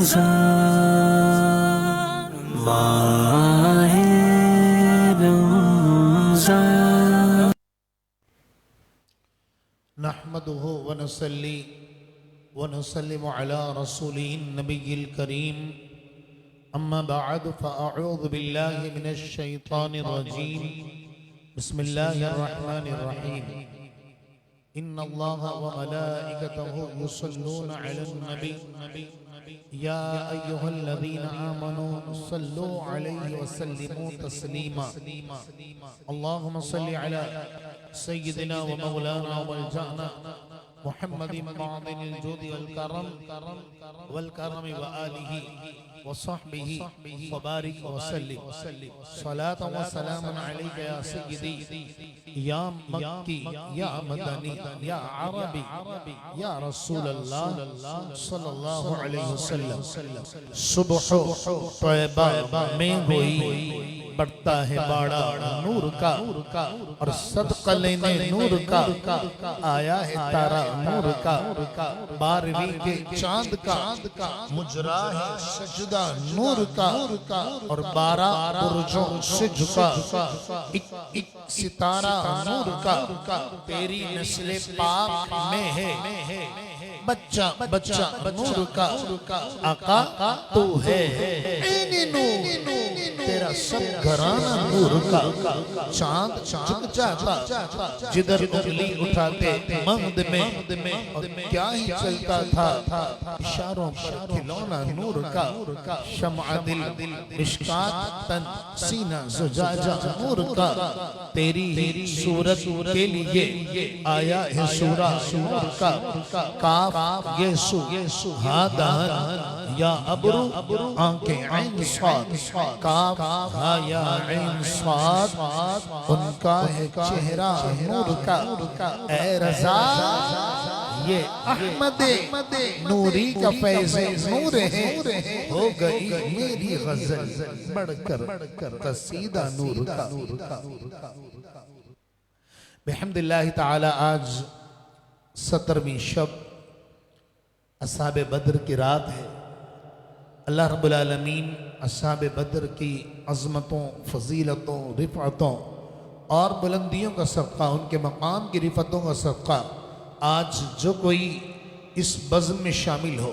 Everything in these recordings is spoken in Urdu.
رمضان ماہ رمضان نحمده ونصلي ونسلم على رسوله النبي الكريم أما بعد فأعوذ بالله من الشيطان الرجيم بسم الله الرحمن الرحيم إن الله وملائكته يصلون على النبي يا أيها الذين آمنوا صلوا عليه وسلموا تسليما اللهم صل على سيدنا ومولانا وملجأنا محمد معظم الجود والكرم وآله وصحبه وبارك وسلم صلاة وسلام عليك يا سيدي يا مكي يا مدني يا عربي يا رسول الله صلی اللہ علیہ وسلم صبح طیبہ میں ہوئی بڑھتا ہے باڑا نور کا اور صدقہ لینے نور کا آیا ہے تارا نور کا بارہویں کے چاند کا مجرا ہے سجدہ نور کا اور 12 برجوں سے جھکا ایک ستارہ نور کا تیری نسل پاک میں ہے بچہ بچہ نور کا آقا تو ہے عین نور تیرا سب گھرانہ نور کا چاند جھک جاتا جدھر انگلی اٹھاتے مہد میں اور کیا ہی چلتا تھا اشاروں پر کھلونا نور کا شمع دل مشکات تن سینہ زجاجہ نور کا تیری صورت کے لیے آیا ہے سورہ نور کا کاف یسو ہا دہن یا ابرو آنکھیں عین صاد کاف ہا یا عین صاد ان کا ہے چہرہ نور کا اے رضا یہ احمد نوری کا فیض نور ہے ہو گئی میری غزل بڑھ کر قصیدہ نور کا بحمد اللہ تعالی آج 17ویں شب اصحاب بدر کی رات ہے اللہ رب العالمین اصحاب بدر کی عظمتوں فضیلتوں رفعتوں اور بلندیوں کا صدقہ ان کے مقام کی رفعتوں کا صدقہ آج جو کوئی اس بزم میں شامل ہو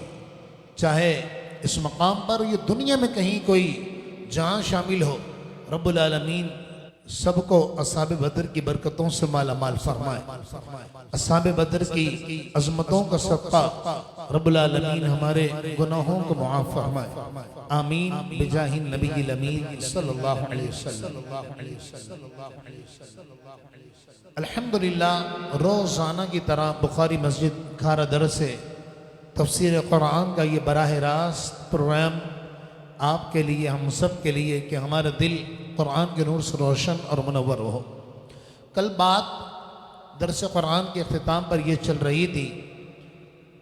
چاہے اس مقام پر یہ دنیا میں کہیں کوئی جہاں شامل ہو رب العالمین سب کو اصحاب بدر کی برکتوں سے مالا مال فرمائے اصحاب بدر کی عظمتوں کا صدقہ رب العالمین ہمارے گناہوں کو معاف فرمائے آمین بجاہ النبی الامین صلی اللہ علیہ وسلم الحمدللہ روزانہ کی طرح بخاری مسجد کھارا در سے تفسیر قرآن کا یہ براہ راست پروگرام آپ کے لیے ہم سب کے لیے کہ ہمارا دل قرآن کے نور سے روشن اور منور ہو کل بات درس قرآن کے اختتام پر یہ چل رہی تھی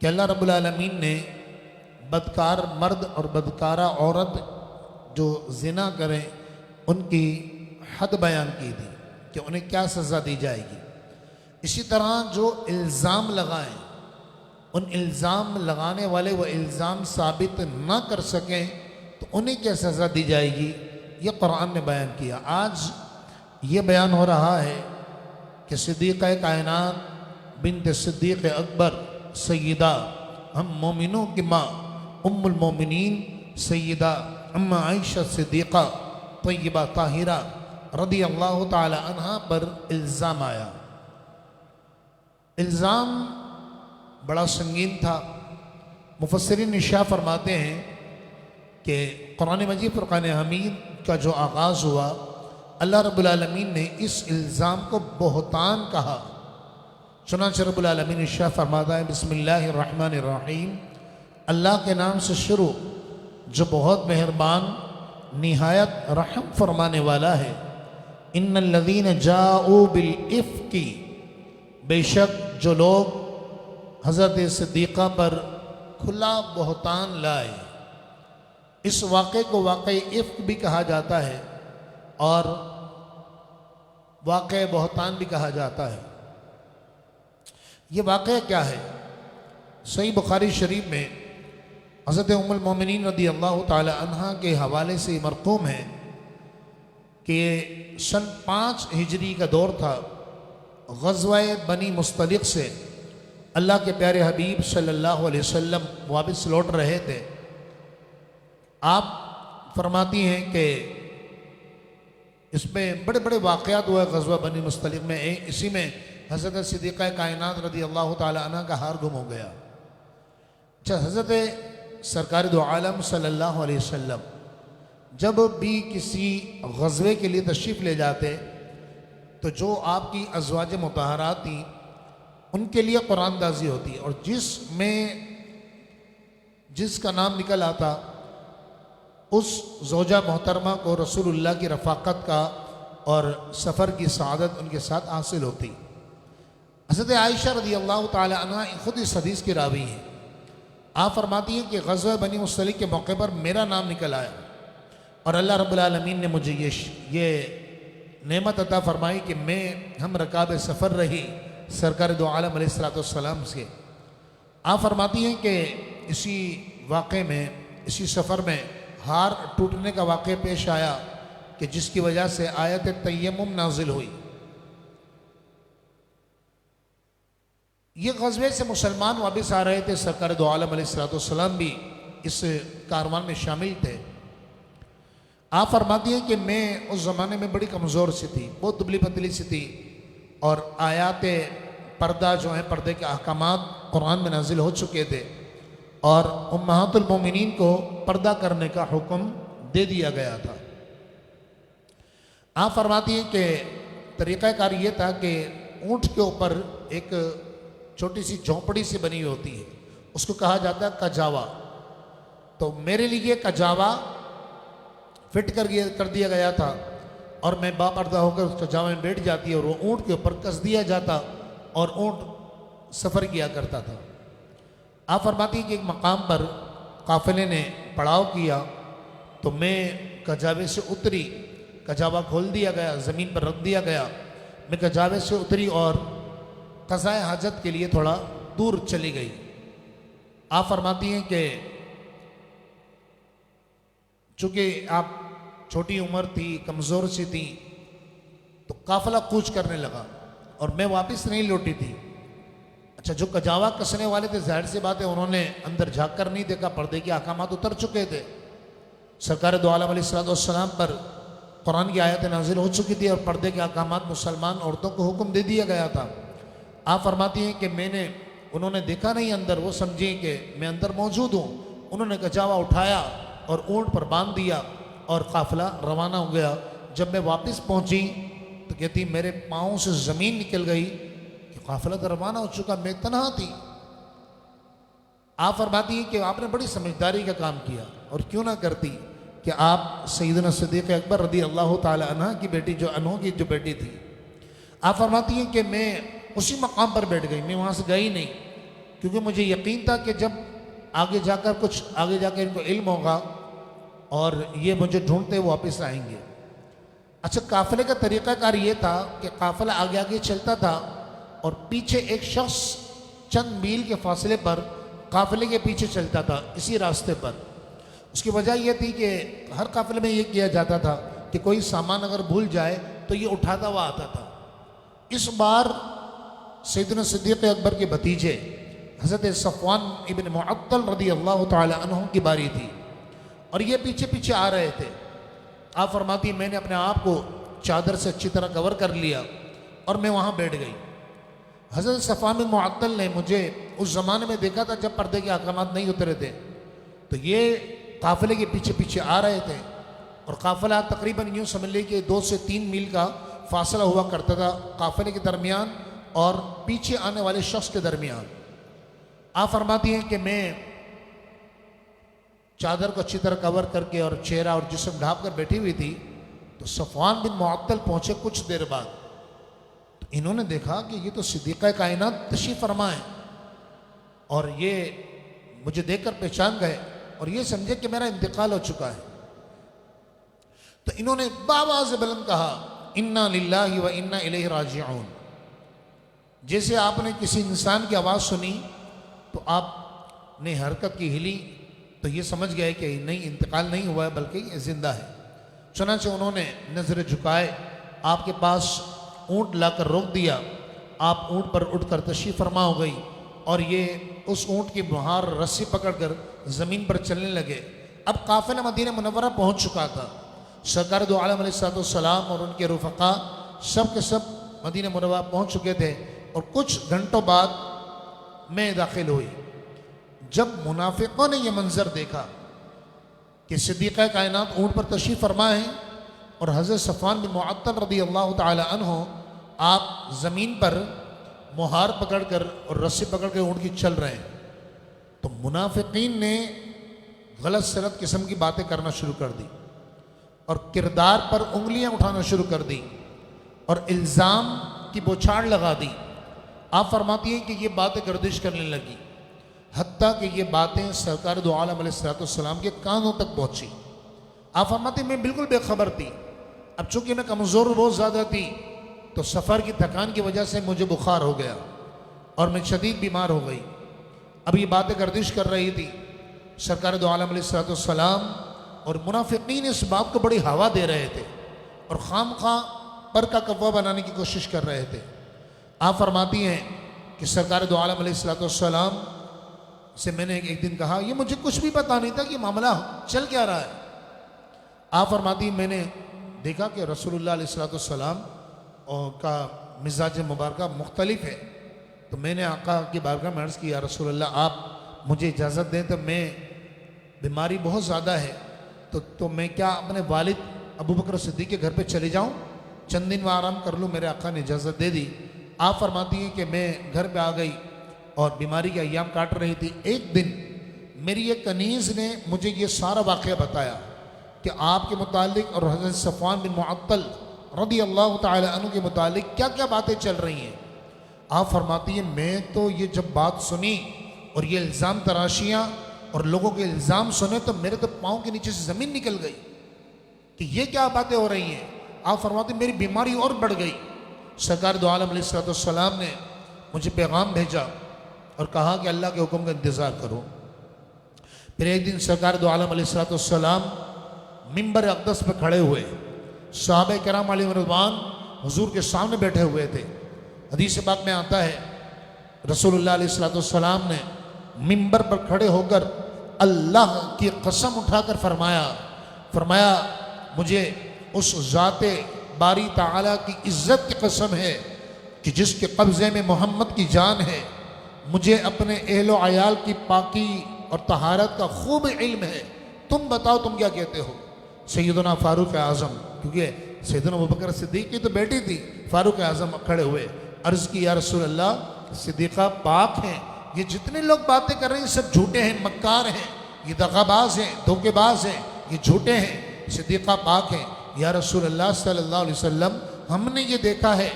کہ اللہ رب العالمین نے بدکار مرد اور بدکارہ عورت جو زنا کریں ان کی حد بیان کی تھی کہ انہیں کیا سزا دی جائے گی اسی طرح جو الزام لگائیں ان الزام لگانے والے وہ الزام ثابت نہ کر سکیں تو انہیں کیا سزا دی جائے گی یہ قرآن نے بیان کیا آج یہ بیان ہو رہا ہے کہ صدیقہ کائنات بنت صدیق اکبر سیدہ ہم مومنوں کی ماں ام المومنین سیدہ ام عائشہ صدیقہ طیبہ طاہرہ رضی اللہ تعالی عنہ پر الزام آیا الزام بڑا سنگین تھا مفسرین اشارہ فرماتے ہیں کہ قرآن مجید فرقان حمید کا جو آغاز ہوا اللہ رب العالمین نے اس الزام کو بہتان کہا چنانچہ رب العالمین ارشاد فرماتا ہے بسم اللہ الرحمن الرحیم اللہ کے نام سے شروع جو بہت مہربان نہایت رحم فرمانے والا ہے ان الذین جاؤوا بالافک بے شک جو لوگ حضرت صدیقہ پر کھلا بہتان لائے اس واقعے کو واقعی افک بھی کہا جاتا ہے اور واقعہ بہتان بھی کہا جاتا ہے یہ واقعہ کیا ہے صحیح بخاری شریف میں حضرت ام المومنین رضی اللہ تعالی عنہ کے حوالے سے یہ مرقوم ہے کہ سن 5 ہجری کا دور تھا، غزوہ بنی مصطلق سے اللہ کے پیارے حبیب صلی اللہ علیہ وسلم واپس لوٹ رہے تھے۔ آپ فرماتی ہیں کہ اس میں بڑے بڑے واقعات ہوئے غزوہ بنی مصطلق میں، اسی میں حضرت صدیقہ کائنات رضی اللہ تعالی عنہ کا ہار گم ہو گیا۔ اچھا، حضرت سرکار دو عالم صلی اللہ علیہ وسلم جب بھی کسی غزوے کے لیے تشریف لے جاتے تو جو آپ کی ازواج مطہرات تھیں ان کے لیے قرآن دازی ہوتی، اور جس کا نام نکل آتا اس زوجہ محترمہ کو رسول اللہ کی رفاقت کا اور سفر کی سعادت ان کے ساتھ حاصل ہوتی۔ حضرت عائشہ رضی اللہ تعالی عنہ خود اس حدیث کی راوی ہیں۔ آپ فرماتی ہیں کہ غزوہ بنی مصطلق کے موقع پر میرا نام نکل آیا اور اللہ رب العالمین نے مجھے یہ نعمت عطا فرمائی کہ ہم رکاب سفر رہی سرکار دو عالم علیہ السلام سے۔ آپ فرماتی ہیں کہ اسی واقعے میں، اسی سفر میں ہار ٹوٹنے کا واقعہ پیش آیا کہ جس کی وجہ سے آیت تیمم نازل ہوئی۔ یہ غزوے سے مسلمان واپس آ رہے تھے، سرکار دو عالم علیہ السلام بھی اس کاروان میں شامل تھے۔ آپ فرماتی ہیں کہ میں اس زمانے میں بڑی کمزور سی تھی، بہت دبلی پتلی سی تھی، اور آیات پردہ جو ہیں، پردے کے احکامات قرآن میں نازل ہو چکے تھے اور امہات المومنین کو پردہ کرنے کا حکم دے دیا گیا تھا۔ آپ فرماتی ہیں کہ طریقہ کار یہ تھا کہ اونٹ کے اوپر ایک چھوٹی سی جھونپڑی سی بنی ہوتی ہے، اس کو کہا جاتا ہے کجاوا۔ تو میرے لیے کجاوا فٹ کر دیا گیا تھا اور میں باپردہ ہو کر اس کجاوا میں بیٹھ جاتی اور وہ اونٹ کے اوپر کس دیا جاتا اور اونٹ سفر کیا کرتا تھا۔ آپ فرماتی ہیں کہ ایک مقام پر قافلے نے پڑاؤ کیا تو میں کجاوے سے اتری، کجاوا کھول دیا گیا، زمین پر رکھ دیا گیا، میں کجاوے سے اتری اور قضائے حاجت کے لیے تھوڑا دور چلی گئی۔ آپ فرماتی ہیں کہ چونکہ آپ چھوٹی عمر تھی، کمزور سی تھی، تو قافلہ کوچ کرنے لگا اور میں واپس نہیں لوٹی تھی۔ اچھا، جو کجاوا کسنے والے تھے ظاہر سی بات ہے انہوں نے اندر جھانک کر نہیں دیکھا، پردے کے احکامات اتر چکے تھے، سرکار دو عالم علیہ السلام پر قرآن کی آیت نازل ہو چکی تھی اور پردے کے احکامات مسلمان عورتوں کو حکم دے دیا گیا تھا۔ آپ فرماتی ہیں کہ انہوں نے دیکھا نہیں اندر، وہ سمجھیں کہ میں اندر موجود ہوں، انہوں نے کجاوا اٹھایا اور اونٹ پر باندھ دیا اور قافلہ روانہ ہو گیا۔ جب میں واپس پہنچی تو کہتی میرے پاؤں سے زمین نکل گئی کہ قافلہ تو روانہ ہو چکا، میں تنہا تھی۔ آپ فرماتی ہیں کہ آپ نے بڑی سمجھداری کا کام کیا، اور کیوں نہ کرتی کہ آپ سیدنا صدیق اکبر رضی اللہ تعالی عنہ کی بیٹی جو بیٹی تھی، آپ فرماتی ہیں کہ میں اسی مقام پر بیٹھ گئی، میں وہاں سے گئی نہیں، کیونکہ مجھے یقین تھا کہ جب آگے جا کر ان کو علم ہوگا اور یہ مجھے ڈھونڈتے واپس آئیں گے۔ اچھا، قافلے کا طریقہ کار یہ تھا کہ قافلہ آگے چلتا تھا اور پیچھے ایک شخص چند میل کے فاصلے پر قافلے کے پیچھے چلتا تھا اسی راستے پر۔ اس کی وجہ یہ تھی کہ ہر قافلے میں یہ کیا جاتا تھا کہ کوئی سامان اگر بھول جائے تو یہ اٹھاتا ہوا آتا تھا۔ اس بار سیدنا صدیق اکبر کے بھتیجے حضرت صفوان ابن معطل رضی اللہ تعالی عنہ کی باری تھی اور یہ پیچھے آ رہے تھے۔ آپ فرماتی میں نے اپنے آپ کو چادر سے اچھی طرح کور کر لیا اور میں وہاں بیٹھ گئی۔ حضرت صفوان بن معطل نے مجھے اس زمانے میں دیکھا تھا جب پردے کے احکامات نہیں اترے تھے، تو یہ قافلے کے پیچھے آ رہے تھے اور قافلہ تقریباً یوں سمجھ لیں کہ 2 سے 3 میل کا فاصلہ ہوا کرتا تھا قافلے کے درمیان اور پیچھے آنے والے شخص کے درمیان۔ آپ فرماتی ہیں کہ میں چادر کو اچھی طرح کور کر کے اور چہرہ اور جسم ڈھانپ کر بیٹھی ہوئی تھی، تو صفوان بن معطل پہنچے کچھ دیر بعد۔ تو انہوں نے دیکھا کہ یہ تو صدیقہ کائنات تشریف فرما ہے، اور یہ مجھے دیکھ کر پہچان گئے اور یہ سمجھے کہ میرا انتقال ہو چکا ہے۔ تو انہوں نے بآواز بلند کہا انا للہ و انا الیہ راجعون۔ جیسے آپ نے کسی انسان کی آواز سنی تو آپ نے حرکت کی، ہلی تو یہ سمجھ گئے کہ نہیں انتقال نہیں ہوا ہے بلکہ یہ زندہ ہے. چنانچہ انہوں نے نظر جھکائے, آپ کے پاس اونٹ لا کر روک دیا. آپ اونٹ پر اٹھ کر تشریف فرما ہو گئی اور یہ اس اونٹ کی بہار رسی پکڑ کر زمین پر چلنے لگے. اب قافلہ مدینہ منورہ پہنچ چکا تھا. سرکار دو عالم علیہ السلام اور ان کے رفقا سب کے سب مدینہ منورہ پہنچ چکے تھے اور کچھ گھنٹوں بعد میں داخل ہوئی. جب منافقوں نے یہ منظر دیکھا کہ صدیقہ کائنات اونٹ پر تشریف فرما ہے اور حضرت صفوان بن معطل رضی اللہ تعالی عنہ آپ زمین پر مہار پکڑ کر اور رسی پکڑ کے اونٹ کی چل رہے ہیں, تو منافقین نے غلط سلط قسم کی باتیں کرنا شروع کر دی اور کردار پر انگلیاں اٹھانا شروع کر دی اور الزام کی بوچھاڑ لگا دی. آپ فرماتی ہیں کہ یہ باتیں گردش کرنے لگی, حتیٰ کہ یہ باتیں سرکار دو عالم علیہ السلام کے کانوں تک پہنچی. آپ فرماتی ہیں میں بالکل بے خبر تھی. اب چونکہ میں کمزور بہت زیادہ تھی تو سفر کی تھکان کی وجہ سے مجھے بخار ہو گیا اور میں شدید بیمار ہو گئی. اب یہ باتیں گردش کر رہی تھی. سرکار دو عالم علیہ السلام اور منافقین اس بات کو بڑی ہوا دے رہے تھے اور خام خواہ پر کا کوا بنانے کی کوشش کر رہے تھے. آپ فرماتی ہیں کہ سرکار دو عالم علیہ السلام سے میں نے ایک دن کہا, یہ مجھے کچھ بھی پتا نہیں تھا کہ معاملہ چل کیا رہا ہے. آپ فرماتی ہیں میں نے دیکھا کہ رسول اللہ علیہ السلام کا مزاج مبارکہ مختلف ہے, تو میں نے آقا کی بارگاہ میں عرض کیا, رسول اللہ آپ مجھے اجازت دیں, تو میں بیماری بہت زیادہ ہے تو میں کیا اپنے والد ابو بکر صدیق کے گھر پہ چلے جاؤں, چند دن میں آرام کر لوں. میرے آقا نے اجازت دے دی. آپ فرماتی ہیں کہ میں گھر پہ آ گئی اور بیماری کے ایام کاٹ رہی تھی. ایک دن میری ایک کنیز نے مجھے یہ سارا واقعہ بتایا کہ آپ کے متعلق اور حضرت صفوان بن معطل رضی اللہ تعالی عنہ کے متعلق کیا کیا باتیں چل رہی ہیں. آپ فرماتی ہیں میں تو یہ جب بات سنی اور یہ الزام تراشیاں اور لوگوں کے الزام سنے تو میرے تو پاؤں کے نیچے سے زمین نکل گئی کہ یہ کیا باتیں ہو رہی ہیں. آپ فرماتے ہیں میری بیماری اور بڑھ گئی. سرکار دو عالم علیہ السلام نے مجھے پیغام بھیجا اور کہا کہ اللہ کے حکم کا انتظار کرو. پھر ایک دن سرکار دو عالم علیہ السلام منبر اقدس پہ کھڑے ہوئے, صحابہ کرام علیہ رضوان حضور کے سامنے بیٹھے ہوئے تھے. حدیث پاک میں آتا ہے رسول اللہ علیہ السلام نے منبر پر کھڑے ہو کر اللہ کی قسم اٹھا کر فرمایا مجھے اس ذات باری تعالیٰ کی عزت کی قسم ہے کہ جس کے قبضے میں محمد کی جان ہے, مجھے اپنے اہل و عیال کی پاکی اور طہارت کا خوب علم ہے, تم بتاؤ تم کیا کہتے ہو. سیدنا فاروق اعظم, کیونکہ سیدنا ابوبکر صدیق کی تو بیٹی تھی, فاروق اعظم کھڑے ہوئے, عرض کی یا رسول اللہ صدیقہ پاک ہیں, یہ جتنے لوگ باتیں کر رہے ہیں سب جھوٹے ہیں, مکار ہیں, یہ دغاباز ہیں, دھوکے باز ہیں, یہ جھوٹے ہیں, صدیقہ پاک ہیں. یا رسول اللہ صلی اللہ علیہ وسلم ہم نے یہ دیکھا ہے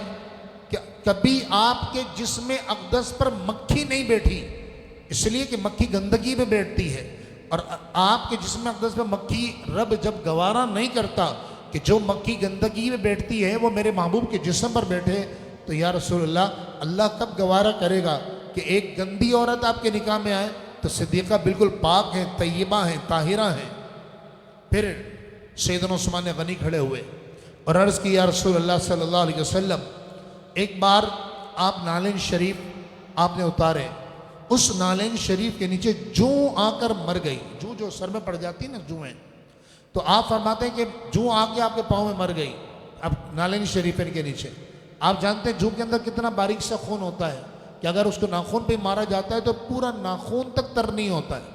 کہ کبھی آپ کے جسم اقدس پر مکھی نہیں بیٹھی, اس لیے کہ مکھی گندگی میں بیٹھتی ہے, اور آپ کے جسم اقدس پر مکھی رب جب گوارا نہیں کرتا کہ جو مکھی گندگی میں بیٹھتی ہے وہ میرے محبوب کے جسم پر بیٹھے, تو یا رسول اللہ کب گوارا کرے گا کہ ایک گندی عورت آپ کے نکاح میں آئے. تو صدیقہ بالکل پاک ہیں, طیبہ ہیں, طاہرہ ہیں. پھر سیدنا عثمان غنی کھڑے ہوئے اور عرض کی یا رسول اللہ صلی اللہ علیہ وسلم ایک بار آپ نالین شریف آپ نے اتارے, اس نالین شریف کے نیچے جوں آ کر مر گئی. جو سر میں پڑ جاتی نا جوئیں, تو آپ فرماتے ہیں کہ جوں آ کے آپ کے پاؤں میں مر گئی. اب نالین شریفین کے نیچے آپ جانتے ہیں جو کے اندر کتنا باریک سا خون ہوتا ہے کہ اگر اس کو ناخون پہ مارا جاتا ہے تو پورا ناخون تک تر نہیں ہوتا ہے,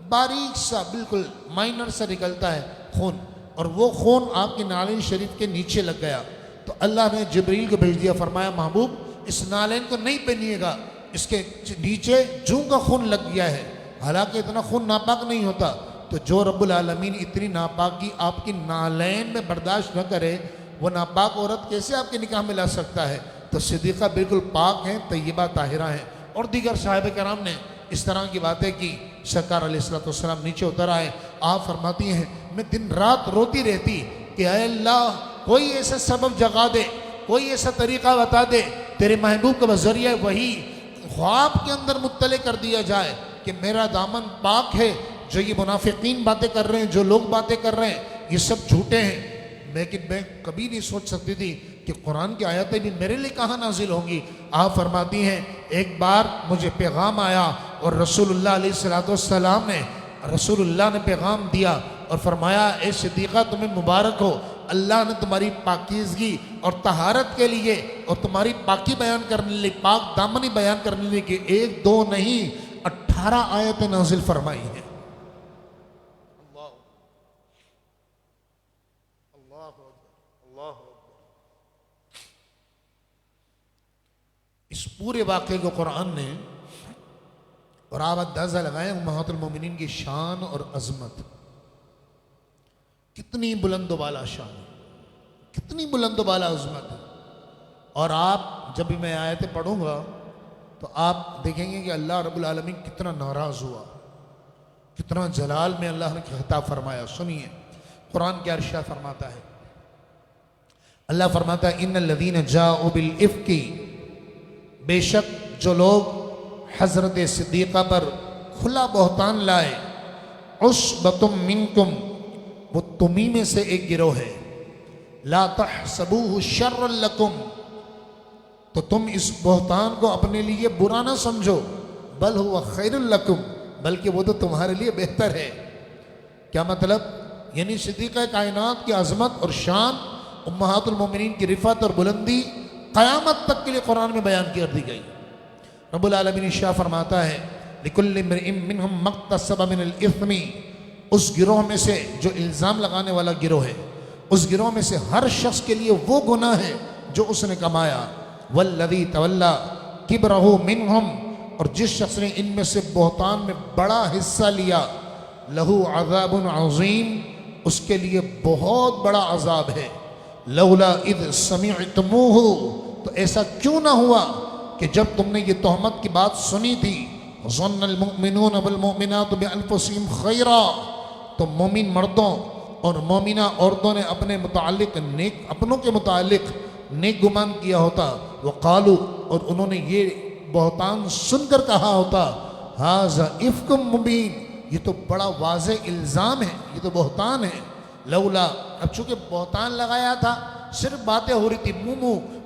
باریک سا بالکل مائنر سا نکلتا ہے خون, اور وہ خون آپ کی نالین شریف کے نیچے لگ گیا. تو اللہ نے جبریل کو بھیج دیا, فرمایا محبوب اس نالین کو نہیں پہنیے گا, اس کے نیچے جوں کا خون لگ گیا ہے. حالانکہ اتنا خون ناپاک نہیں ہوتا, تو جو رب العالمین اتنی ناپاکی آپ کی نالین میں برداشت نہ کرے وہ ناپاک عورت کیسے آپ کے نکاح میں لا سکتا ہے. تو صدیقہ بالکل پاک ہیں, طیبہ طاہرہ ہیں. اور دیگر صحابہ کرام نے اس طرح کی باتیں کی. سرکار علیہ السلام نیچے اتر آئے. آپ فرماتی ہیں میں دن رات روتی رہتی کہ اے اللہ کوئی ایسا سبب جگا دے, کوئی ایسا طریقہ بتا دے, تیرے محبوب کا ذریعہ وہی خواب کے اندر مطلع کر دیا جائے کہ میرا دامن پاک ہے, جو یہ منافقین باتیں کر رہے ہیں، جو لوگ باتیں کر رہے ہیں، یہ سب جھوٹے ہیں. لیکن میں کبھی نہیں سوچ سکتی تھی کہ قرآن کی آیتیں بھی میرے لیے کہاں نازل ہوں گی. آپ فرماتی ہیں ایک بار مجھے پیغام آیا اور رسول اللہ علیہ السلام نے پیغام دیا اور فرمایا اے صدیقہ تمہیں مبارک ہو، اللہ نے تمہاری پاکیزگی اور طہارت کے لیے اور تمہاری پاکی بیان کرنے لیے، پاک دامنی بیان کرنے لیے کہ 1 2 نہیں 18 آیتیں نازل فرمائی ہیں. اس پورے واقعے کو قرآن نے، اور آپ اندازہ لگائیں امہات المومنین کی شان اور عظمت کتنی بلند و بالا شان، کتنی بلند و بالا عظمت ہے. اور آپ جب بھی میں آیتیں پڑھوں گا تو آپ دیکھیں گے کہ اللہ رب العالمین کتنا ناراض ہوا، کتنا جلال میں اللہ نے خطاب فرمایا. سنیے قرآن کیا ارشاد فرماتا ہے. اللہ فرماتا ہے ان الذین جاءوا بالافک، بے شک جو لوگ حضرت صدیقہ پر کھلا بہتان لائے، عصبۃ منکم، وہ تمہیں میں سے ایک گروہ ہے، لا تحسبوہ شرا لکم، تو تم اس بہتان کو اپنے لیے برا نہ سمجھو، بل ہوا خیر لکم، بلکہ وہ تو تمہارے لیے بہتر ہے. کیا مطلب؟ یعنی صدیقہ کائنات کی عظمت اور شان، امہات المومنین کی رفعت اور بلندی قیامت تک کے لیے قرآن میں بیان کر دی گئی. رب العالمین ارشاد فرماتا ہے لِكُلِّ امْرِئٍ مِّنْهُمْ مَا اكْتَسَبَ مِنَ الْإِثْمِ، اس گروہ میں سے جو الزام لگانے والا گروہ ہے، اس گروہ میں سے ہر شخص کے لیے وہ گناہ ہے جو اس نے کمایا. وَالَّذِي تَوَلَّى كِبْرَهُ مِنْهُمْ، اور جس شخص نے ان میں سے بہتان میں بڑا حصہ لیا، لَهُ عَذَابٌ عَظِيمٌ، اس کے لیے بہت بڑا عذاب ہے. لولا اذ سمعتموہ، تو ایسا کیوں نہ ہوا کہ جب تم نے یہ تہمت کی بات سنی تھی، ظن المؤمنون والمؤمنات بانفسہم خیرا، تو مومن مردوں اور مومنہ عورتوں نے اپنے متعلق اپنوں کے متعلق نیک گمان کیا ہوتا. وقالو، اور انہوں نے یہ بہتان سن کر کہا ہوتا، ھذا افک مبین، یہ تو بڑا واضح الزام ہے، یہ تو بہتان ہے. لولا، اب چونکہ بہتان لگایا تھا، صرف باتیں ہو رہی تھی منہ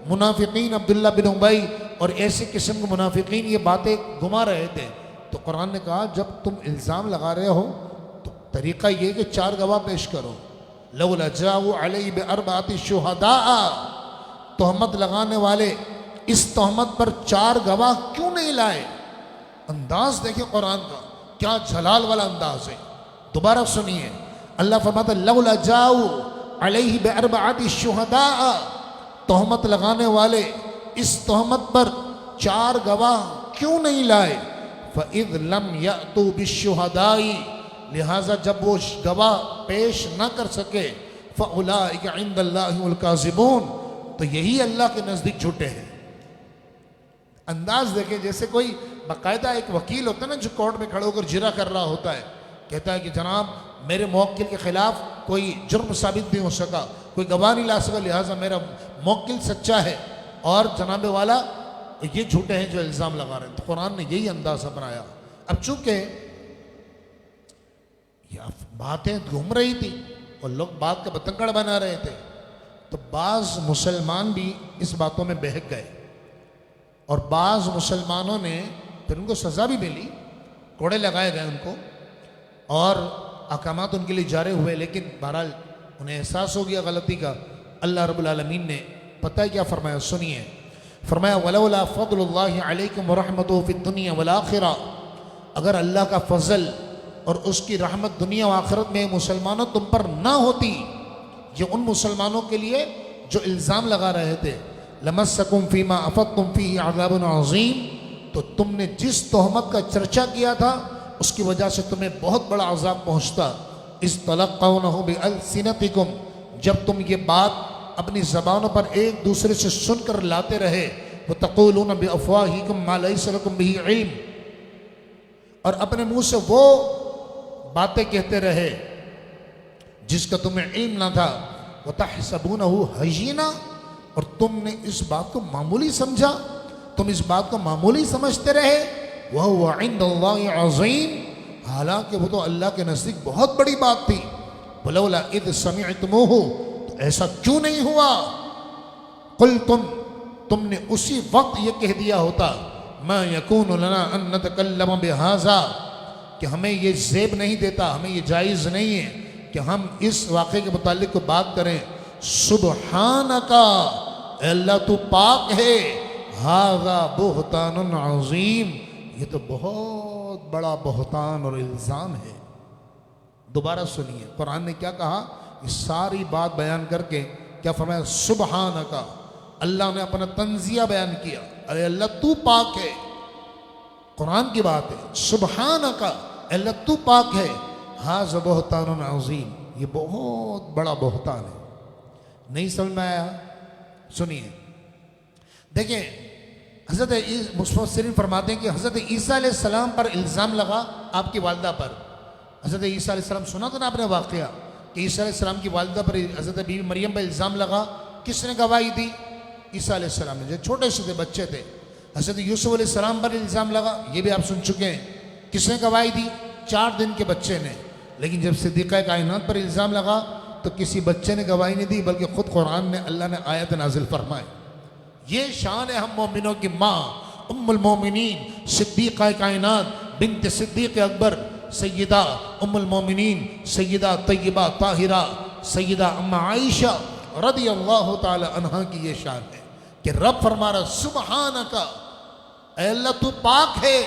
منافقین عبداللہ بن ابی اور ایسے قسم کے منافقین یہ باتیں گھما رہے تھے. تو قرآن نے کہا جب تم الزام لگا رہے ہو تو طریقہ یہ کہ 4 گواہ پیش کرو. لولا جاءوا علیہ باربعۃ شہداء، تہمت لگانے والے اس تہمت پر 4 گواہ کیوں نہیں لائے؟ انداز دیکھیں قرآن کا، کیا جلال والا انداز ہے. دوبارہ سنیے، اللہ فرماتا ہے لولا جاؤ علیہ باربعۃ شہداء، تہمت لگانے والے اس تہمت پر 4 گواہ کیوں نہیں لائے؟ فَإِذْ لَمْ يَأْتُوا بِالشُّهَدَاءِ، لہٰذا جب وہ گواہ پیش نہ کر سکے، فَأُولَٰئِكَ عِندَ اللَّهِ الْكَاذِبُونَ، تو یہی اللہ کے نزدیک جھوٹے ہیں. انداز دیکھیں جیسے کوئی باقاعدہ ایک وکیل ہوتا ہے نا جو کورٹ میں کھڑے ہو کر جرا کر رہا ہوتا ہے، کہتا ہے کہ جناب میرے موکل کے خلاف کوئی جرم ثابت نہیں ہو سکا، کوئی گواہ نہیں لا سکا، لہٰذا میرا موکل سچا ہے اور جناب والا یہ جھوٹے ہیں جو الزام لگا رہے ہیں. تو قرآن نے یہی انداز اپنایا. اب چونکہ یہ باتیں گھوم رہی تھی اور لوگ بات کا بتنگڑ بنا رہے تھے، تو بعض مسلمان بھی اس باتوں میں بہک گئے اور بعض مسلمانوں نے پھر ان کو سزا بھی ملی، کوڑے لگائے گئے ان کو اور احکامات ان کے لیے جاری ہوئے. لیکن بہرحال انہیں احساس ہو گیا غلطی کا. اللہ رب العالمین نے پتہ کیا فرمایا؟ سنیے، فرمایا وَلَوْلَا فَضْلُ اللَّهِ عَلَيْكُمْ وَرَحْمَتُهُ فِي الدُّنْيَا وَالْآخِرَةِ، اگر اللہ کا فضل اور اس کی رحمت دنیا و آخرت میں مسلمانوں تم پر نہ ہوتی، یہ ان مسلمانوں کے لیے جو الزام لگا رہے تھے، لَمَسَّكُمْ فِي مَا أَفَضْتُمْ فِيهِ عَذَابٌ عَظِيمٌ، تو تم نے جس تہمت کا چرچا کیا تھا اس کی وجہ سے تمہیں بہت بڑا عذاب پہنچتا. اِذْ تَلَقَّوْنَهُ بِأَلْسِنَتِكُمْ، جب تم یہ بات اپنی زبانوں پر ایک دوسرے سے سن کر لاتے رہے، وَتَقُولُونَ بِأَفْوَاهِكُمْ مَا لَيْسَ لَكُمْ بِهِ عِلْمٌ، اور اپنے منہ سے وہ باتیں کہتے رہے جس کا تمہیں علم نہ تھا. وَتَحْسَبُونَهُ هَيِّنًا، اور تم نے اس بات کو معمولی سمجھا، تم اس بات کو معمولی سمجھتے رہے. وَهُوَ عِندَ اللَّهِ عَظِيمٌ، حالانکہ وہ تو اللہ کے نزدیک بہت بڑی بات تھی. ولولا اذ سمعتموہ، تو ایسا کیوں نہیں ہوا؟ قلتم، تم نے اسی وقت یہ کہہ دیا ہوتا، ما یکون لنا ان نتکلم بہذا، کہ ہمیں یہ زیب نہیں دیتا، ہمیں یہ جائز نہیں ہے کہ ہم اس واقعے کے متعلق کوئی بات کریں. سبحانکا، اے اللہ تو پاک ہے، ھذا بہتان عظیم، یہ تو بہت بڑا بہتان اور الزام ہے. دوبارہ سنیے قرآن نے کیا کہا، یہ ساری بات بیان کر کے کیا فرمایا؟ سبحانکا، اللہ نے اپنا تنزیہ بیان کیا، اے اللہ تو پاک ہے. قرآن کی بات ہے، سبحانکا، اے اللہ تو پاک ہے، ھذا بہتان عظیم، یہ بہت بڑا بہتان ہے. نہیں سمجھ میں آیا؟ سنیے، دیکھیں حضرت مفسرین فرماتے ہیں کہ حضرت عیسیٰ علیہ السلام پر الزام لگا آپ کی والدہ پر. حضرت عیسیٰ علیہ السلام، سنا تھا نا آپ نے واقعہ کہ عیسیٰ علیہ السلام کی والدہ پر حضرت بیوی مریم پر الزام لگا. کس نے گواہی دی؟ عیسیٰ علیہ السلام نے، جو چھوٹے سے تھے، بچے تھے. حضرت یوسف علیہ السلام پر الزام لگا، یہ بھی آپ سن چکے ہیں. کس نے گواہی دی؟ 4 دن کے بچے نے. لیکن جب صدیقہ کائنات پر الزام لگا تو کسی بچے نے گواہی نہیں دی، بلکہ خود قرآن نے، اللہ نے آیت نازل فرمائے. یہ شان ہے ہم مومنوں کی ماں ام المومنین صدیقہ کائنات بنت صدیق اکبر سیدہ ام المومنین سیدہ طیبہ طاہرہ سیدہ ام عائشہ رضی اللہ تعالی عنہا کی یہ شان ہے کہ رب فرما رہا سبحانکا، اے اللہ تو پاک ہے،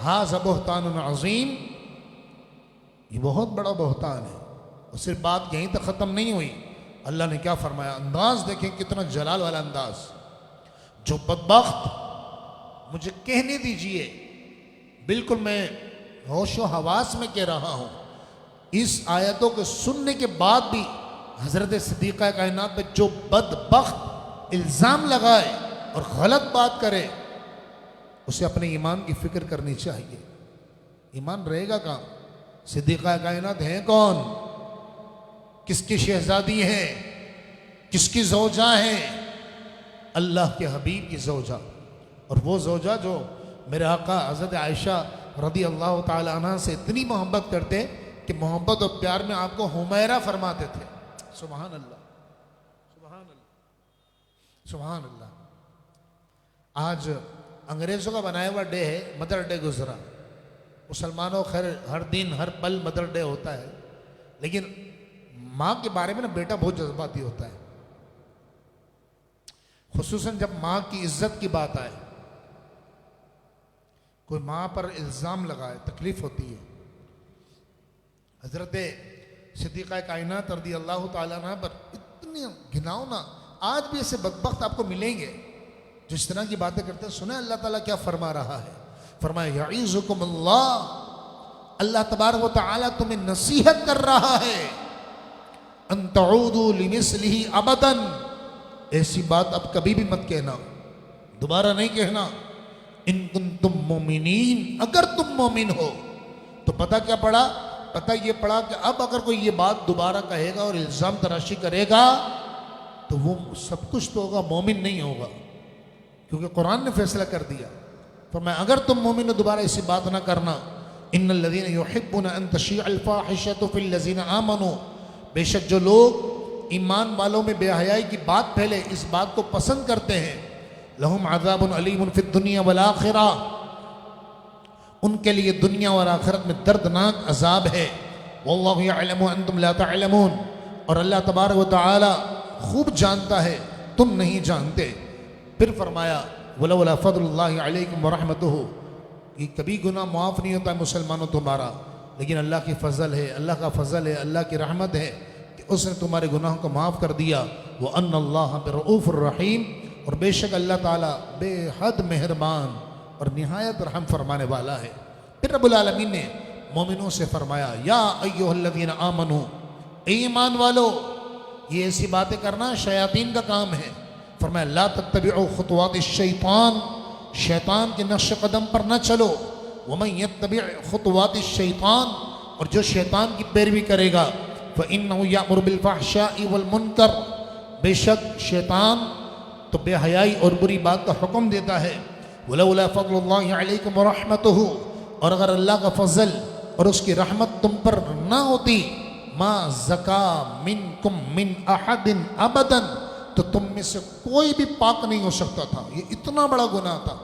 ھذا بہتان عظیم، یہ بہت بڑا بہتان ہے. اور صرف بات یہیں تک ختم نہیں ہوئی، اللہ نے کیا فرمایا؟ انداز دیکھیں کتنا جلال والا انداز. جو بدبخت، مجھے کہنے دیجئے، بالکل میں ہوش و حواس میں کہہ رہا ہوں، اس آیتوں کے سننے کے بعد بھی حضرت صدیقہ کائنات پہ جو بدبخت الزام لگائے اور غلط بات کرے، اسے اپنے ایمان کی فکر کرنی چاہیے. ایمان رہے گا کہاں؟ صدیقہ کائنات ہیں کون؟ کس کی شہزادی ہیں؟ کس کی زوجہ ہیں؟ اللہ کے حبیب کی زوجہ. اور وہ زوجہ جو میرے آقا حضرت عائشہ رضی اللہ تعالی عنہ سے اتنی محبت کرتے کہ محبت اور پیار میں آپ کو حمیرہ فرماتے تھے. سبحان اللہ، سبحان اللہ، سبحان اللہ. آج انگریزوں کا بنایا ہوا ڈے ہے، مدر ڈے گزرا. مسلمانوں خیر ہر دن ہر پل مدر ڈے ہوتا ہے، لیکن ماں کے بارے میں نا بیٹا بہت جذباتی ہوتا ہے، خصوصاً جب ماں کی عزت کی بات آئے. کوئی ماں پر الزام لگائے تکلیف ہوتی ہے. حضرت صدیقہ کائنات رضی اللہ تعالیٰ عنہ پر اتنی گھناؤنا، آج بھی ایسے بدبخت آپ کو ملیں گے جو اس طرح کی باتیں کرتے ہیں. سنیں اللہ تعالیٰ کیا فرما رہا ہے. فرمایا یعیذکم اللہ، اللہ تبارک و تعالیٰ تمہیں نصیحت کر رہا ہے، ان تعودوا لمثلہ ابدا، ایسی بات اب کبھی بھی مت کہنا، دوبارہ نہیں کہنا. ان کنتم مومنین، اگر تم مومن ہو. تو پتہ کیا پڑا؟ پتہ یہ پڑا کہ اب اگر کوئی یہ بات دوبارہ کہے گا اور الزام تراشی کرے گا تو وہ سب کچھ تو ہوگا، مومن نہیں ہوگا، کیونکہ قرآن نے فیصلہ کر دیا. فرمایا اگر تم مومن ہو دوبارہ ایسی بات نہ کرنا. ان الذین یحبون ان تشیع الفاحشۃ فی الذین آمنوا، بے شک جو لوگ ایمان والوں میں بے حیائی کی بات پھیلے، اس بات کو پسند کرتے ہیں، لہم عذاب علیم فی الدنیا والآخرہ، ان کے لیے دنیا اور آخرت میں دردناک عذاب ہے. واللہ یعلم وانتم لا تعلمون، اور اللہ تبارک و تعالی خوب جانتا ہے، تم نہیں جانتے. پھر فرمایا ولولا فضل اللہ علیکم ورحمتہ، یہ کبھی گناہ معاف نہیں ہوتا ہے مسلمانوں تمہارا، لیکن اللہ کی فضل ہے، اللہ کا فضل ہے، اللہ کی رحمت ہے کہ اس نے تمہارے گناہوں کو معاف کر دیا. وَأَنَّ اللَّهَ بِرَؤُوفُ الرَّحِيمُ، اور بے شک اللہ تعالیٰ بے حد مہربان اور نہایت رحم فرمانے والا ہے. پھر رب العالمین نے مومنوں سے فرمایا یا ایھا الذین آمنوا، ایمان والو، یہ ایسی باتیں کرنا شیاطین کا کام ہے. فرمایا لا تتبعوا خطوات الشیطان، شیطان کے نقش قدم پر نہ چلو. ومن یتبع خطوات الشیطان، اور جو شیطان کی پیروی کرے گا فإنه یأمر بالفحشاء والمنکر، بے شک شیطان تو بے حیائی اور بری بات کا حکم دیتا ہے. ولولا فضل اللہ علیکم ورحمتہ، اور اگر اللہ کا فضل اور اس کی رحمت تم پر نہ ہوتی ما زکا منکم من احد ابدا، تو تم میں سے کوئی بھی پاک نہیں ہو سکتا تھا۔ یہ اتنا بڑا گناہ تھا۔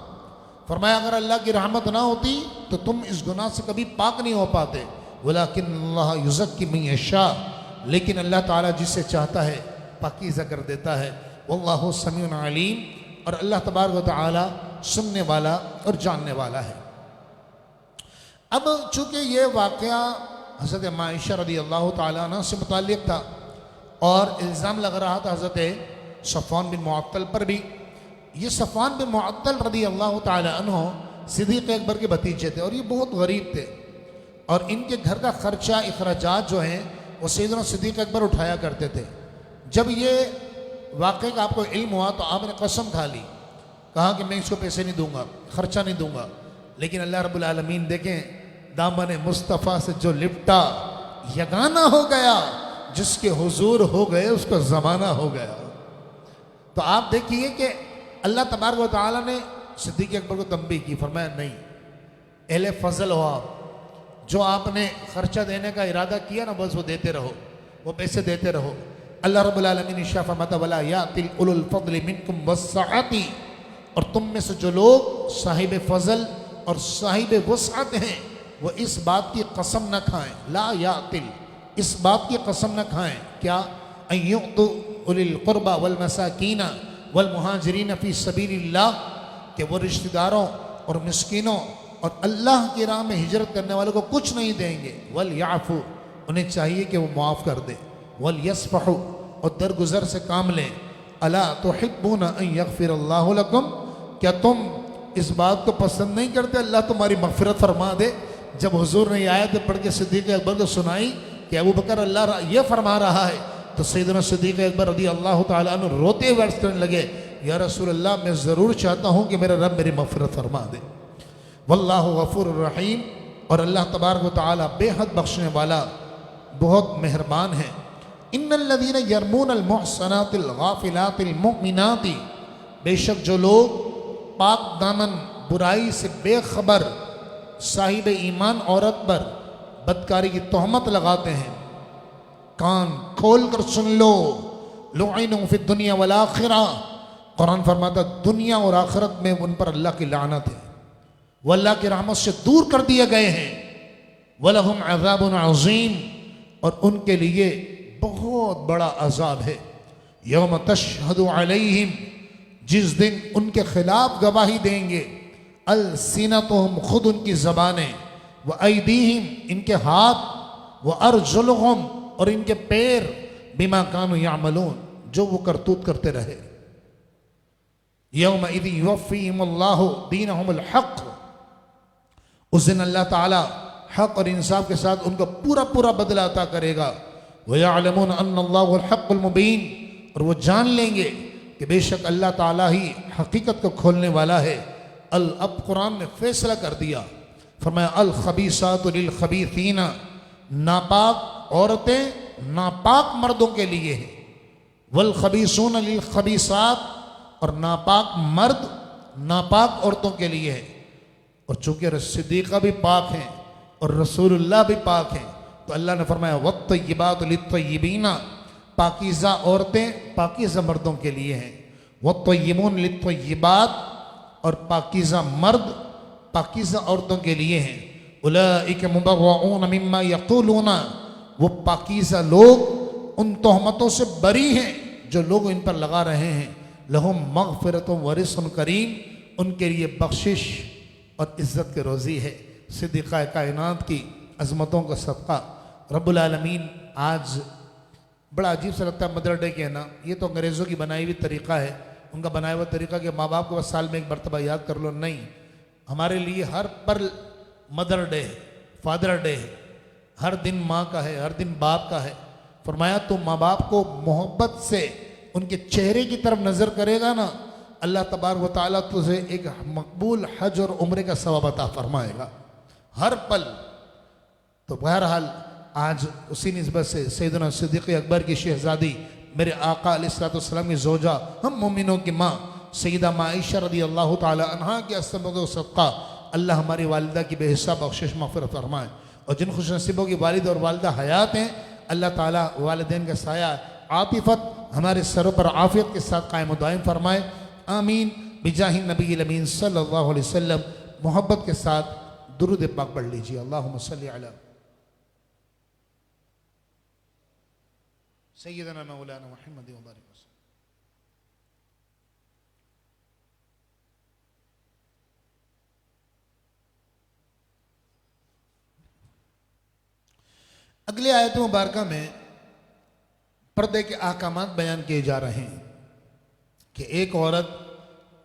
فرمایا اگر اللہ کی رحمت نہ ہوتی تو تم اس گناہ سے کبھی پاک نہیں ہو پاتے۔ ولیکن اللہ یزکی من یشاء، لیکن اللہ تعالیٰ جس سے چاہتا ہے پاکیزہ کر دیتا ہے۔ واللہ سمیع علیم، اور اللہ تبارک و تعالیٰ سننے والا اور جاننے والا ہے۔ اب چونکہ یہ واقعہ حضرت عائشہ رضی اللہ تعالیٰ عنہ سے متعلق تھا اور الزام لگ رہا تھا حضرت صفوان بن معطل پر بھی۔ یہ صفوان بن معطل رضی اللہ تعالیٰ عنہ صدیق اکبر کے بھتیجے تھے اور یہ بہت غریب تھے، اور ان کے گھر کا خرچہ اخراجات جو ہیں وہ سیدنا صدیق اکبر اٹھایا کرتے تھے۔ جب یہ واقعہ کا آپ کو علم ہوا تو آپ نے قسم کھا لی، کہا کہ میں اس کو پیسے نہیں دوں گا، خرچہ نہیں دوں گا۔ لیکن اللہ رب العالمین دیکھیں دامن مصطفیٰ سے جو لپٹا یگانہ ہو گیا، جس کے حضور ہو گئے اس کا زمانہ ہو گیا۔ تو آپ دیکھیے کہ اللہ تبارک و تعالیٰ نے صدیق اکبر کو تنبیہ کی، فرمایا نہیں، اہل فضل ہو آپ، جو آپ نے خرچہ دینے کا ارادہ کیا نا بس وہ دیتے رہو، وہ پیسے دیتے رہو۔ اللہ رب العالمین ارشاد فرماتا وَلَا يَأْتِلْ أُولُو الْفَضْلِ مِنْكُمْ وَالسَّعَةِ، اور تم میں سے جو لوگ صاحب فضل اور صاحب وسعت ہیں وہ اس بات کی قسم نہ کھائیں، لا یاتل، اس بات کی قسم نہ کھائیں کیا، ان یعطوا اولی القربى والمساکین والمہاجرین فی سبیل اللہ، کہ وہ رشتہ داروں اور مسکینوں اور اللہ کی راہ میں ہجرت کرنے والوں کو کچھ نہیں دیں گے، ولیعفوا، انہیں چاہیے کہ وہ معاف کر دیں، ولیصفحوا، اور درگزر سے کام لیں، الا تحبون ان یغفر اللہ لکم، کیا تم اس بات کو پسند نہیں کرتے اللہ تمہاری مغفرت فرما دے؟ جب حضور نے یہ آیت پڑھ کے صدیق اکبر کو سنائی کہ ابو بکر اللہ یہ فرما رہا ہے، تو سیدنا صدیق اکبر رضی اللہ تعالیٰ عنہ روتے ہوئے عرض کرنے لگے یا رسول اللہ میں ضرور چاہتا ہوں کہ میرا رب میری مغفرت فرما دے۔ واللہ غفور الرحیم، اور اللہ تبارک و تعالیٰ بے حد بخشنے والا بہت مہربان ہے۔ ان الذین یرمون المحصنات الغافلات المؤمنات، بے شک جو لوگ پاک دامن برائی سے بے خبر صاحب ایمان عورت پر بدکاری کی تہمت لگاتے ہیں، کان کھول کر سن لو، لعنوا فی الدنیا والآخرہ، قرآن فرماتا دنیا اور آخرت میں ان پر اللہ کی لعنت ہے، وہ اللہ کی رحمت سے دور کر دیے گئے ہیں، وَلَهُمْ عَذَابٌ عَظِيمٌ، اور ان کے لیے بہت بڑا عذاب ہے۔ یوم تشہد علیہم، جس دن ان کے خلاف گواہی دیں گے، السنتہم، خود ان کی زبانیں، وایدیہم، ان کے ہاتھ، وارجلہم، اور ان کے پیر، بما کانوا یعملون، جو وہ کرتوت کرتے رہے۔ یومئذ یوفیہم اللہ دینہم الحق، اس دن اللہ تعالیٰ حق اور انصاف کے ساتھ ان کو پورا پورا بدلہ عطا کرے گا۔ وَيَعْلَمُونَ أَنَّ اللَّهُ الْحَقُّ الْمُبِينَ، اور وہ جان لیں گے کہ بے شک اللہ تعالیٰ ہی حقیقت کو کھولنے والا ہے۔ اب قرآن نے فیصلہ کر دیا، فرمایا الخبیثات للخبیثین، ناپاک عورتیں ناپاک مردوں کے لیے ہیں، والخبیثون للخبیثات، اور ناپاک مرد ناپاک عورتوں کے لیے ہیں۔ اور چونکہ صدیقہ بھی پاک ہیں اور رسول اللہ بھی پاک ہیں تو اللہ نے فرمایا والطیبات للطیبین، پاکیزہ عورتیں پاکیزہ مردوں کے لیے ہیں، والطیبون للطیبات، اور پاکیزہ مرد پاکیزہ عورتوں کے لیے ہیں۔ اولئک مبرؤون مما یقولون، وہ پاکیزہ لوگ ان تہمتوں سے بری ہیں جو لوگ ان پر لگا رہے ہیں۔ لہم مغفرۃ ورزق کریم، ان کے لیے بخشش اور عزت کے روزی ہے۔ صدیقہ کائنات کی عظمتوں کا صدقہ رب العالمین، آج بڑا عجیب سا لگتا ہے مدر ڈے کے نا، یہ تو انگریزوں کی بنائی ہوئی طریقہ ہے، ان کا بنایا ہوا طریقہ کہ ماں باپ کو بس سال میں ایک مرتبہ یاد کر لو، نہیں، ہمارے لیے ہر پر مدر ڈے ہے، فادر ڈے ہے، ہر دن ماں کا ہے، ہر دن باپ کا ہے۔ فرمایا تو ماں باپ کو محبت سے ان کے چہرے کی طرف نظر کرے گا نا، اللہ تبارک و تعالیٰ تجھے ایک مقبول حج اور عمرے کا ثواب عطا فرمائے گا ہر پل۔ تو بہرحال آج اسی نسبت سے سیدنا صدیق اکبر کی شہزادی، میرے آقا علیہ السلام کی زوجہ، ہم مومنوں کی ماں سیدہ عائشہ رضی اللہ تعالی عنہا کے عظمت و صدقہ اللہ ہماری والدہ کی بے حساب بخشش مغفرت فرمائے، اور جن خوش نصیبوں کی والد اور والدہ حیات ہیں اللہ تعالیٰ والدین کا سایہ عاطفت ہمارے سروں پر عافیت کے ساتھ قائم و دائم فرمائے، آمین بجاہ نبی الامین صلی اللہ علیہ وسلم۔ محبت کے ساتھ درود پاک پڑھ لیجیے، اللہم صلی علی سیدنا مولانا محمد وبارک وسلم۔ اگلے آیت مبارکہ میں پردے کے احکامات بیان کیے جا رہے ہیں کہ ایک عورت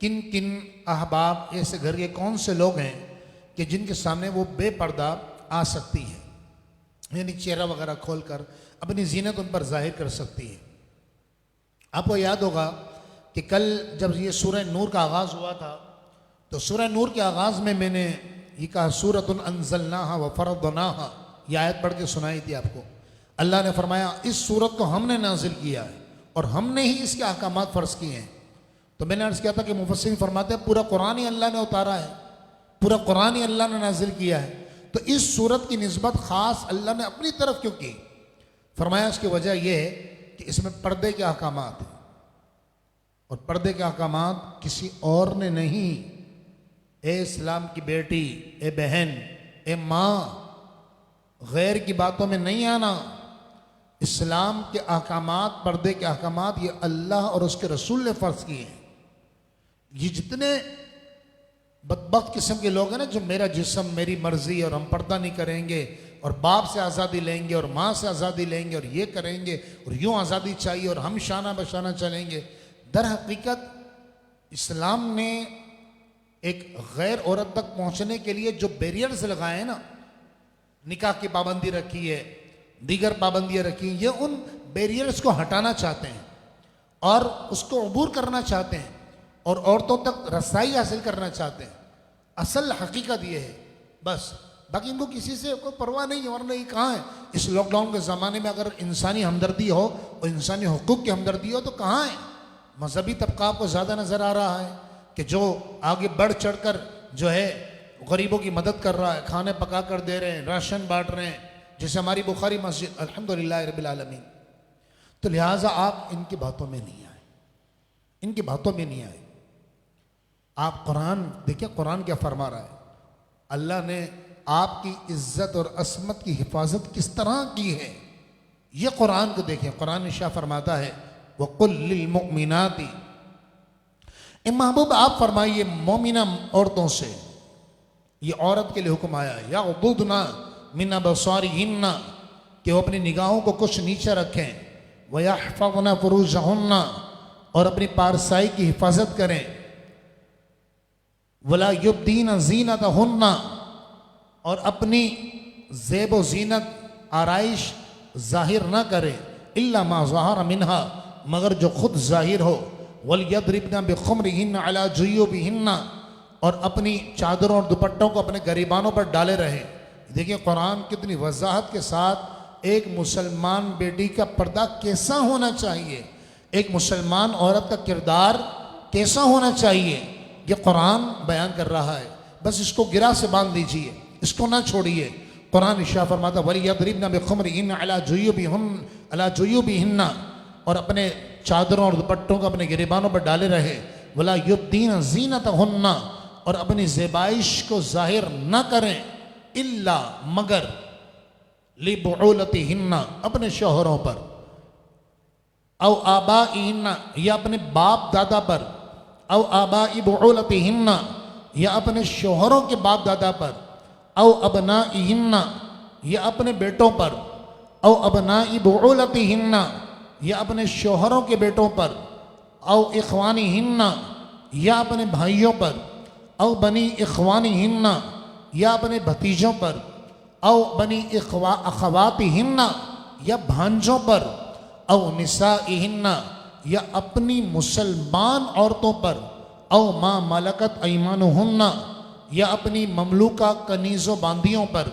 کن کن احباب ایسے گھر کے کون سے لوگ ہیں کہ جن کے سامنے وہ بے پردہ آ سکتی ہے، یعنی چہرہ وغیرہ کھول کر اپنی زینت ان پر ظاہر کر سکتی ہے۔ آپ کو یاد ہوگا کہ کل جب یہ سورہ نور کا آغاز ہوا تھا تو سورہ نور کے آغاز میں نے یہ کہا سورۃ انزلناہا وفرضناہا، یہ آیت پڑھ کے سنائی تھی آپ کو۔ اللہ نے فرمایا اس سورت کو ہم نے نازل کیا ہے اور ہم نے ہی اس کے احکامات فرض کیے ہیں۔ تو میں نے عرض کیا تھا کہ مفسرین فرماتے ہیں پورا قرآن ہی اللہ نے اتارا ہے، پورا قرآن ہی اللہ نے نازل کیا ہے، تو اس سورت کی نسبت خاص اللہ نے اپنی طرف کیوں کی؟ فرمایا اس کی وجہ یہ ہے کہ اس میں پردے کے احکامات ہیں، اور پردے کے احکامات کسی اور نے نہیں۔ اے اسلام کی بیٹی، اے بہن، اے ماں، غیر کی باتوں میں نہیں آنا۔ اسلام کے احکامات، پردے کے احکامات یہ اللہ اور اس کے رسول نے فرض کیے ہیں۔ یہ جتنے بدبخت قسم کے لوگ ہیں نا جو میرا جسم میری مرضی اور ہم پردہ نہیں کریں گے اور باپ سے آزادی لیں گے اور ماں سے آزادی لیں گے اور یہ کریں گے اور یوں آزادی چاہیے اور ہم شانہ بشانہ چلیں گے، در حقیقت اسلام نے ایک غیر عورت تک پہنچنے کے لیے جو بیریئرز لگائے ہیں نا، نکاح کی پابندی رکھی ہے، دیگر پابندیاں رکھی ہیں، یہ ان بیریئرز کو ہٹانا چاہتے ہیں اور اس کو عبور کرنا چاہتے ہیں اور عورتوں تک رسائی حاصل کرنا چاہتے ہیں۔ اصل حقیقت یہ ہے بس، باقی ان کو کسی سے کوئی پرواہ نہیں ہے، ورنہ یہ کہاں ہے؟ اس لاک ڈاؤن کے زمانے میں اگر انسانی ہمدردی ہو اور انسانی حقوق کی ہمدردی ہو تو کہاں ہے؟ مذہبی طبقات کو زیادہ نظر آ رہا ہے کہ جو آگے بڑھ چڑھ کر جو ہے غریبوں کی مدد کر رہا ہے، کھانے پکا کر دے رہے ہیں، راشن بانٹ رہے ہیں، جیسے ہماری بخاری مسجد الحمدللہ رب العالمین۔ تو لہٰذا آپ ان کی باتوں میں نہیں آئے، ان کی باتوں میں نہیں آئے۔ آپ قرآن دیکھیں، قرآن کیا فرما رہا ہے؟ اللہ نے آپ کی عزت اور عصمت کی حفاظت کس طرح کی ہے، یہ قرآن کو دیکھیں۔ قرآن شاہ فرماتا ہے وَقُلْ لِلْمُؤْمِنَاتِ، اے محبوب آپ فرمائیے مومنہ عورتوں سے، یہ عورت کے لیے حکم آیا ہے، یغضضن من ابصارہن، کہ وہ اپنی نگاہوں کو کچھ نیچے رکھیں، وَيَحْفَظْنَ فُرُوجَهُنَّ، اور اپنی پارسائی کی حفاظت کریں، وَلَا يُبْدِينَ زِينَتَهُنَّ، اور اپنی زیب و زینت آرائش ظاہر نہ کریں، إِلَّا مَا ظَهَرَ مِنْهَا، مگر جو خود ظاہر ہو، وَلْيَضْرِبْنَ بِخُمُرِهِنَّ عَلَى جُيُوبِهِنَّ، اور اپنی چادروں اور دوپٹوں کو اپنے گریبانوں پر ڈالے رہیں۔ دیکھیں قرآن کتنی وضاحت کے ساتھ ایک مسلمان بیٹی کا پردہ کیسا ہونا چاہیے، ایک مسلمان عورت کا کردار کیسا ہونا چاہیے، یہ قرآن بیان کر رہا ہے۔ بس اس کو گرہ سے باندھ دیجئے، اس کو نہ چھوڑیے۔ قرآن ارشاد فرماتا وَلْيَضْرِبْنَ بِخُمُرِهِنَّ عَلَى جُيُوبِهِنَّ، اور اپنے چادروں اور دوپٹوں کو اپنے گریبانوں پر ڈالے رہے، وَلَا يُبْدِينَ زِينَتَهُنَّ، اور اپنی زیبائش کو ظاہر نہ کریں، الا مگر، لِبُعُولَتِهِنَّ، اپنے شوہروں پر، او آبائِهِنَّ، یا اپنے باپ دادا پر، او آبائی بُعُولَتِهِنَّ، یا اپنے شوہروں کے باپ دادا پر، او ابنائِهِنَّ، یا اپنے بیٹوں پر، او ابنائی بُعُولَتِهِنَّ، یا اپنے شوہروں کے بیٹوں پر، او اخوانِهِنَّ، یا اپنے بھائیوں پر، او بنی اخوانِهِنَّ، یا اپنے بھتیجوں پر، او بنی اخواتِهِنَّ، یا بھانجوں پر، او نسائِهِنَّ، یا اپنی مسلمان عورتوں پر، او ما ملکت ایمانُهُنَّ، یا اپنی مملوکہ کنیزوں باندیوں پر،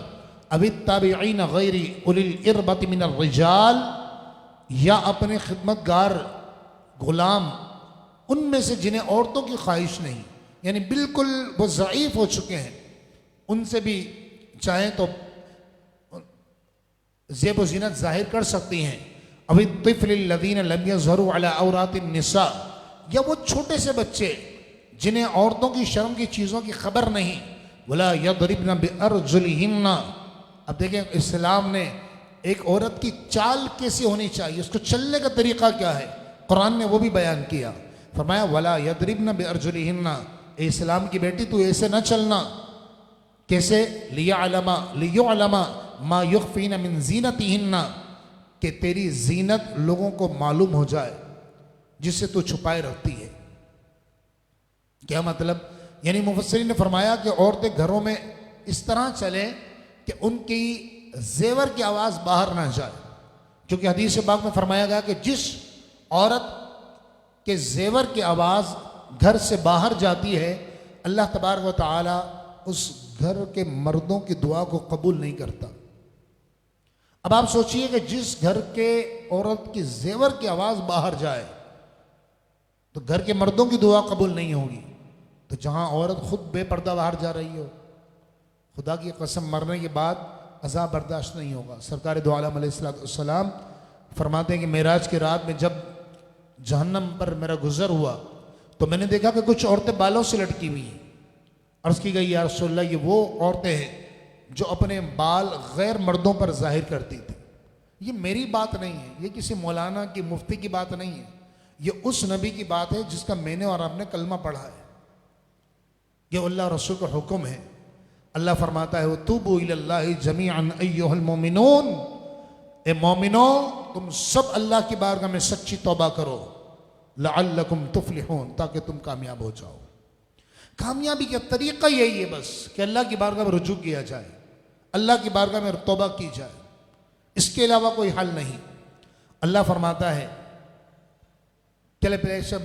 اب التابعین غیر اولی الاربۃ من الرجال، یا اپنے خدمتگار غلام ان میں سے جنہیں عورتوں کی خواہش نہیں، یعنی بالکل وہ ضعیف ہو چکے ہیں، ان سے بھی چاہیں تو زیب و زینت ظاہر کر سکتی ہیں. اب الطفل الذین لم یظہروا علی عورات النساء، یا وہ چھوٹے سے بچے جنہیں عورتوں کی شرم کی چیزوں کی خبر نہیں. ولا یضربن بارجلہن. اب دیکھیں اسلام نے ایک عورت کی چال کیسی ہونی چاہیے، اس کو چلنے کا طریقہ کیا ہے، قرآن نے وہ بھی بیان کیا. فرمایا ولا یضربن بارجلہن، اے اسلام کی بیٹی تو ایسے نہ چلنا. کیسے؟ لیعلم ما یخفین من زینتہن، کہ تیری زینت لوگوں کو معلوم ہو جائے جس سے تو چھپائے رکھتی ہے. کیا مطلب؟ یعنی مفسرین نے فرمایا کہ عورتیں گھروں میں اس طرح چلیں کہ ان کی زیور کی آواز باہر نہ جائے، کیونکہ حدیث پاک میں فرمایا گیا کہ جس عورت کے زیور کی آواز گھر سے باہر جاتی ہے اللہ تبارک و تعالی اس گھر کے مردوں کی دعا کو قبول نہیں کرتا. اب آپ سوچئے کہ جس گھر کے عورت کی زیور کی آواز باہر جائے تو گھر کے مردوں کی دعا قبول نہیں ہوگی. تو جہاں عورت خود بے پردہ باہر جا رہی ہو، خدا کی قسم مرنے کے بعد عذاب برداشت نہیں ہوگا. سرکار دو عالم علیہ السلام فرماتے ہیں کہ معراج کی رات میں جب جہنم پر میرا گزر ہوا تو میں نے دیکھا کہ کچھ عورتیں بالوں سے لٹکی ہوئی ہیں. عرض کی گئی یا رسول اللہ، یہ وہ عورتیں ہیں جو اپنے بال غیر مردوں پر ظاہر کرتی تھی. یہ میری بات نہیں ہے، یہ کسی مولانا کی مفتی کی بات نہیں ہے، یہ اس نبی کی بات ہے جس کا میں نے اور آپ نے کلمہ پڑھا ہے. یہ اللہ رسول کا حکم ہے. اللہ فرماتا ہے وَتُوبُوا إِلَى اللَّهِ جَمِيعًا أَيُّهَا الْمُؤْمِنُونَ، اے مومنو تم سب اللہ کی بارگاہ میں سچی توبہ کرو، لَعَلَّكُمْ تُفْلِحُونَ، تاکہ تم کامیاب ہو جاؤ. کامیابی کا طریقہ یہی ہے بس کہ اللہ کی بارگاہ میں رجوع کیا جائے، اللہ کی بارگاہ میں توبہ کی جائے، اس کے علاوہ کوئی حل نہیں. اللہ فرماتا ہے، چلے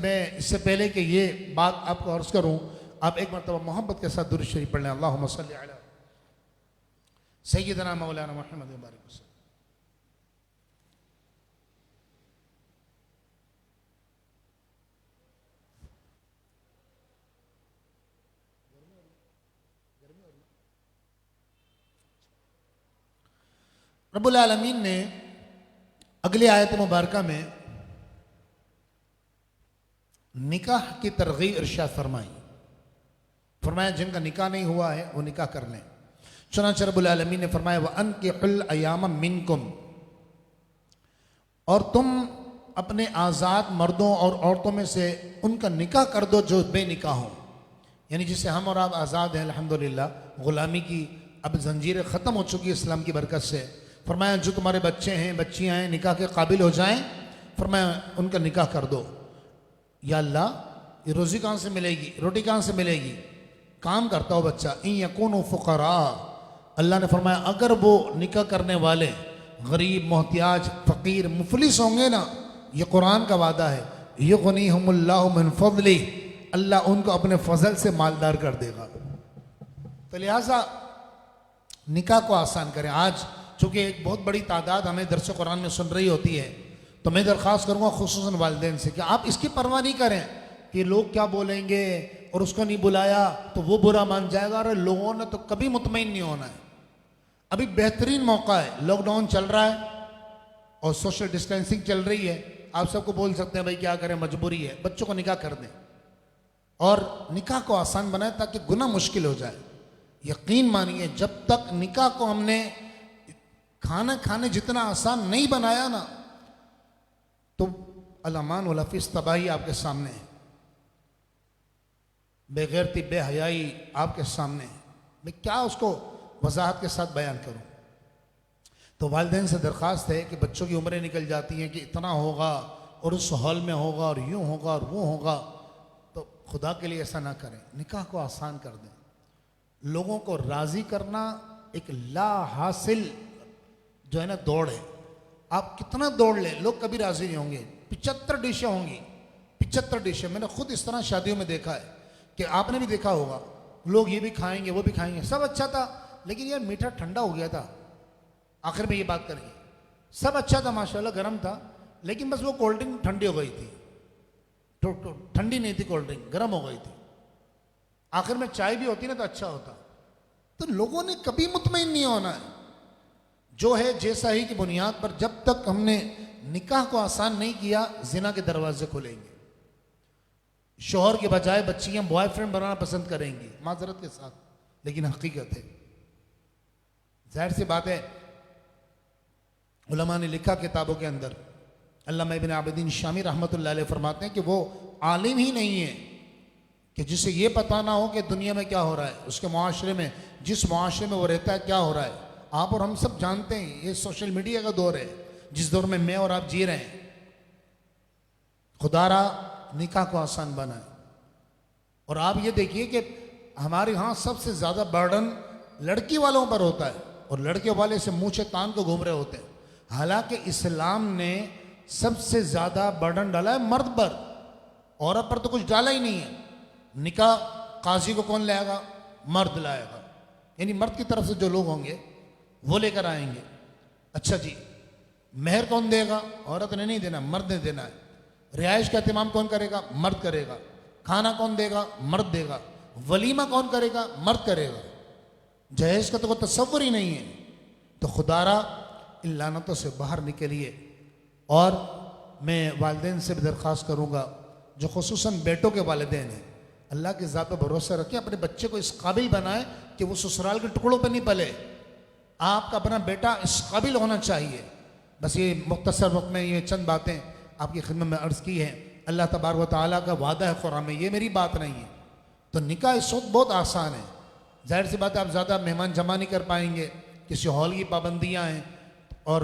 میں اس سے پہلے کہ یہ بات آپ کو عرض کروں، آپ ایک مرتبہ محبت کے ساتھ درود شریف پڑھ لیں. اللہم صلی علی سیدنا مولانا محمد بارک وسلم. رب العالمین نے اگلی آیت مبارکہ میں نکاح کی ترغیب ارشاد فرمائی. فرمایا جن کا نکاح نہیں ہوا ہے وہ نکاح کر لیں. چنانچہ رب العالمین نے فرمایا وَأَنْكِحُوا الْأَيَامَ مِنْكُمْ، اور تم اپنے آزاد مردوں اور عورتوں میں سے ان کا نکاح کر دو جو بے نکاح ہوں. یعنی جسے ہم اور آپ آزاد ہیں الحمدللہ، غلامی کی اب زنجیریں ختم ہو چکی اسلام کی برکت سے. فرمایا جو تمہارے بچے ہیں بچیاں ہیں نکاح کے قابل ہو جائیں، فرمایا ان کا نکاح کر دو. یا اللہ یہ روزی کہاں سے ملے گی، روٹی کہاں سے ملے گی؟ کام کرتا ہو بچہ. ان یکونوا فقراء، اللہ نے فرمایا اگر وہ نکاح کرنے والے غریب محتاج فقیر مفلس ہوں گے نا، یہ قرآن کا وعدہ ہے، یغنیہم اللہ من فضلہ، اللہ ان کو اپنے فضل سے مالدار کر دے گا. تو لہٰذا نکاح کو آسان کریں. آج چونکہ ایک بہت بڑی تعداد ہمیں درس قرآن میں سن رہی ہوتی ہے، تو میں درخواست کروں گا خصوصاً والدین سے کہ آپ اس کی پرواہ نہیں کریں کہ لوگ کیا بولیں گے اور اس کو نہیں بلایا تو وہ برا مان جائے گا. اور لوگوں نے تو کبھی مطمئن نہیں ہونا ہے. ابھی بہترین موقع ہے، لاک ڈاؤن چل رہا ہے اور سوشل ڈسٹینسنگ چل رہی ہے. آپ سب کو بول سکتے ہیں بھائی کیا کریں، مجبوری ہے. بچوں کو نکاح کر دیں اور نکاح کو آسان بنائیں تاکہ گناہ مشکل ہو جائے. یقین مانیے جب تک نکاح کو ہم نے کھانا کھانے جتنا آسان نہیں بنایا نا، تو الامان والحفظ تباہی آپ کے سامنے ہے، بے غیرتی بے حیائی آپ کے سامنے ہے. میں کیا اس کو وضاحت کے ساتھ بیان کروں. تو والدین سے درخواست ہے کہ بچوں کی عمریں نکل جاتی ہیں کہ اتنا ہوگا اور اس ہال میں ہوگا اور یوں ہوگا اور وہ ہوگا، تو خدا کے لیے ایسا نہ کریں. نکاح کو آسان کر دیں. لوگوں کو راضی کرنا ایک لا حاصل جو ہے نا دوڑ ہے. آپ کتنا دوڑ لیں لوگ کبھی راضی نہیں ہوں گے. 75 ڈشیں ہوں گی، 75 ڈشیں. میں نے خود اس طرح شادیوں میں دیکھا ہے کہ آپ نے بھی دیکھا ہوگا، لوگ یہ بھی کھائیں گے وہ بھی کھائیں گے، سب اچھا تھا لیکن یار میٹھا ٹھنڈا ہو گیا تھا. آخر میں یہ بات کریں گے سب اچھا تھا ماشاءاللہ گرم تھا، لیکن بس وہ کولڈ ڈرنک ٹھنڈی ہو گئی تھی، ٹھنڈی نہیں تھی کولڈ ڈرنک، گرم ہو گئی تھی. آخر میں چائے بھی ہوتی نا تو اچھا ہوتا. تو لوگوں نے کبھی مطمئن نہیں ہونا ہے. جو ہے جیسا ہی کی بنیاد پر جب تک ہم نے نکاح کو آسان نہیں کیا زنا کے دروازے کھلیں گے. شوہر کے بجائے بچیاں بوائے فرینڈ بنانا پسند کریں گی معذرت کے ساتھ، لیکن حقیقت ہے. ظاہر سی بات ہے، علماء نے لکھا کتابوں کے اندر، علامہ ابن عابدین شامی رحمۃ اللہ علیہ فرماتے ہیں کہ وہ عالم ہی نہیں ہے کہ جسے یہ پتہ نہ ہو کہ دنیا میں کیا ہو رہا ہے، اس کے معاشرے میں، جس معاشرے میں وہ رہتا ہے کیا ہو رہا ہے. آپ اور ہم سب جانتے ہیں یہ سوشل میڈیا کا دور ہے جس دور میں اور آپ جی رہے ہیں. خدا را نکاح کو آسان بنائے. اور آپ یہ دیکھیے کہ ہمارے ہاں سب سے زیادہ برڈن لڑکی والوں پر ہوتا ہے اور لڑکے والے سے منہ تان کو گھوم رہے ہوتے ہیں. حالانکہ اسلام نے سب سے زیادہ برڈن ڈالا ہے مرد پر، عورت پر تو کچھ ڈالا ہی نہیں ہے. نکاح قاضی کو کون لائے گا؟ مرد لائے گا، یعنی مرد کی طرف سے جو لوگ ہوں گے وہ لے کر آئیں گے. اچھا جی، مہر کون دے گا؟ عورت نے نہیں دینا، مرد نے دینا ہے. رہائش کا اہتمام کون کرے گا؟ مرد کرے گا. کھانا کون دے گا؟ مرد دے گا. ولیمہ کون کرے گا؟ مرد کرے گا. جہیز کا تو کوئی تصور ہی نہیں ہے. تو خدا را ان لعنتوں سے باہر نکلیے. اور میں والدین سے بھی درخواست کروں گا جو خصوصاً بیٹوں کے والدین ہیں، اللہ کی ذات پہ بھروسہ رکھیں، اپنے بچے کو اس قابل بنائیں کہ وہ سسرال کے ٹکڑوں پہ نہیں پلے. آپ کا اپنا بیٹا اس قابل ہونا چاہیے. بس یہ مختصر وقت میں یہ چند باتیں آپ کی خدمت میں عرض کی ہیں. اللہ تبارک و تعالیٰ کا وعدہ ہے قرآن میں، یہ میری بات نہیں ہے. تو نکاح اس وقت بہت آسان ہے. ظاہر سی بات ہے آپ زیادہ مہمان جمع نہیں کر پائیں گے، کسی ہال کی پابندیاں ہیں اور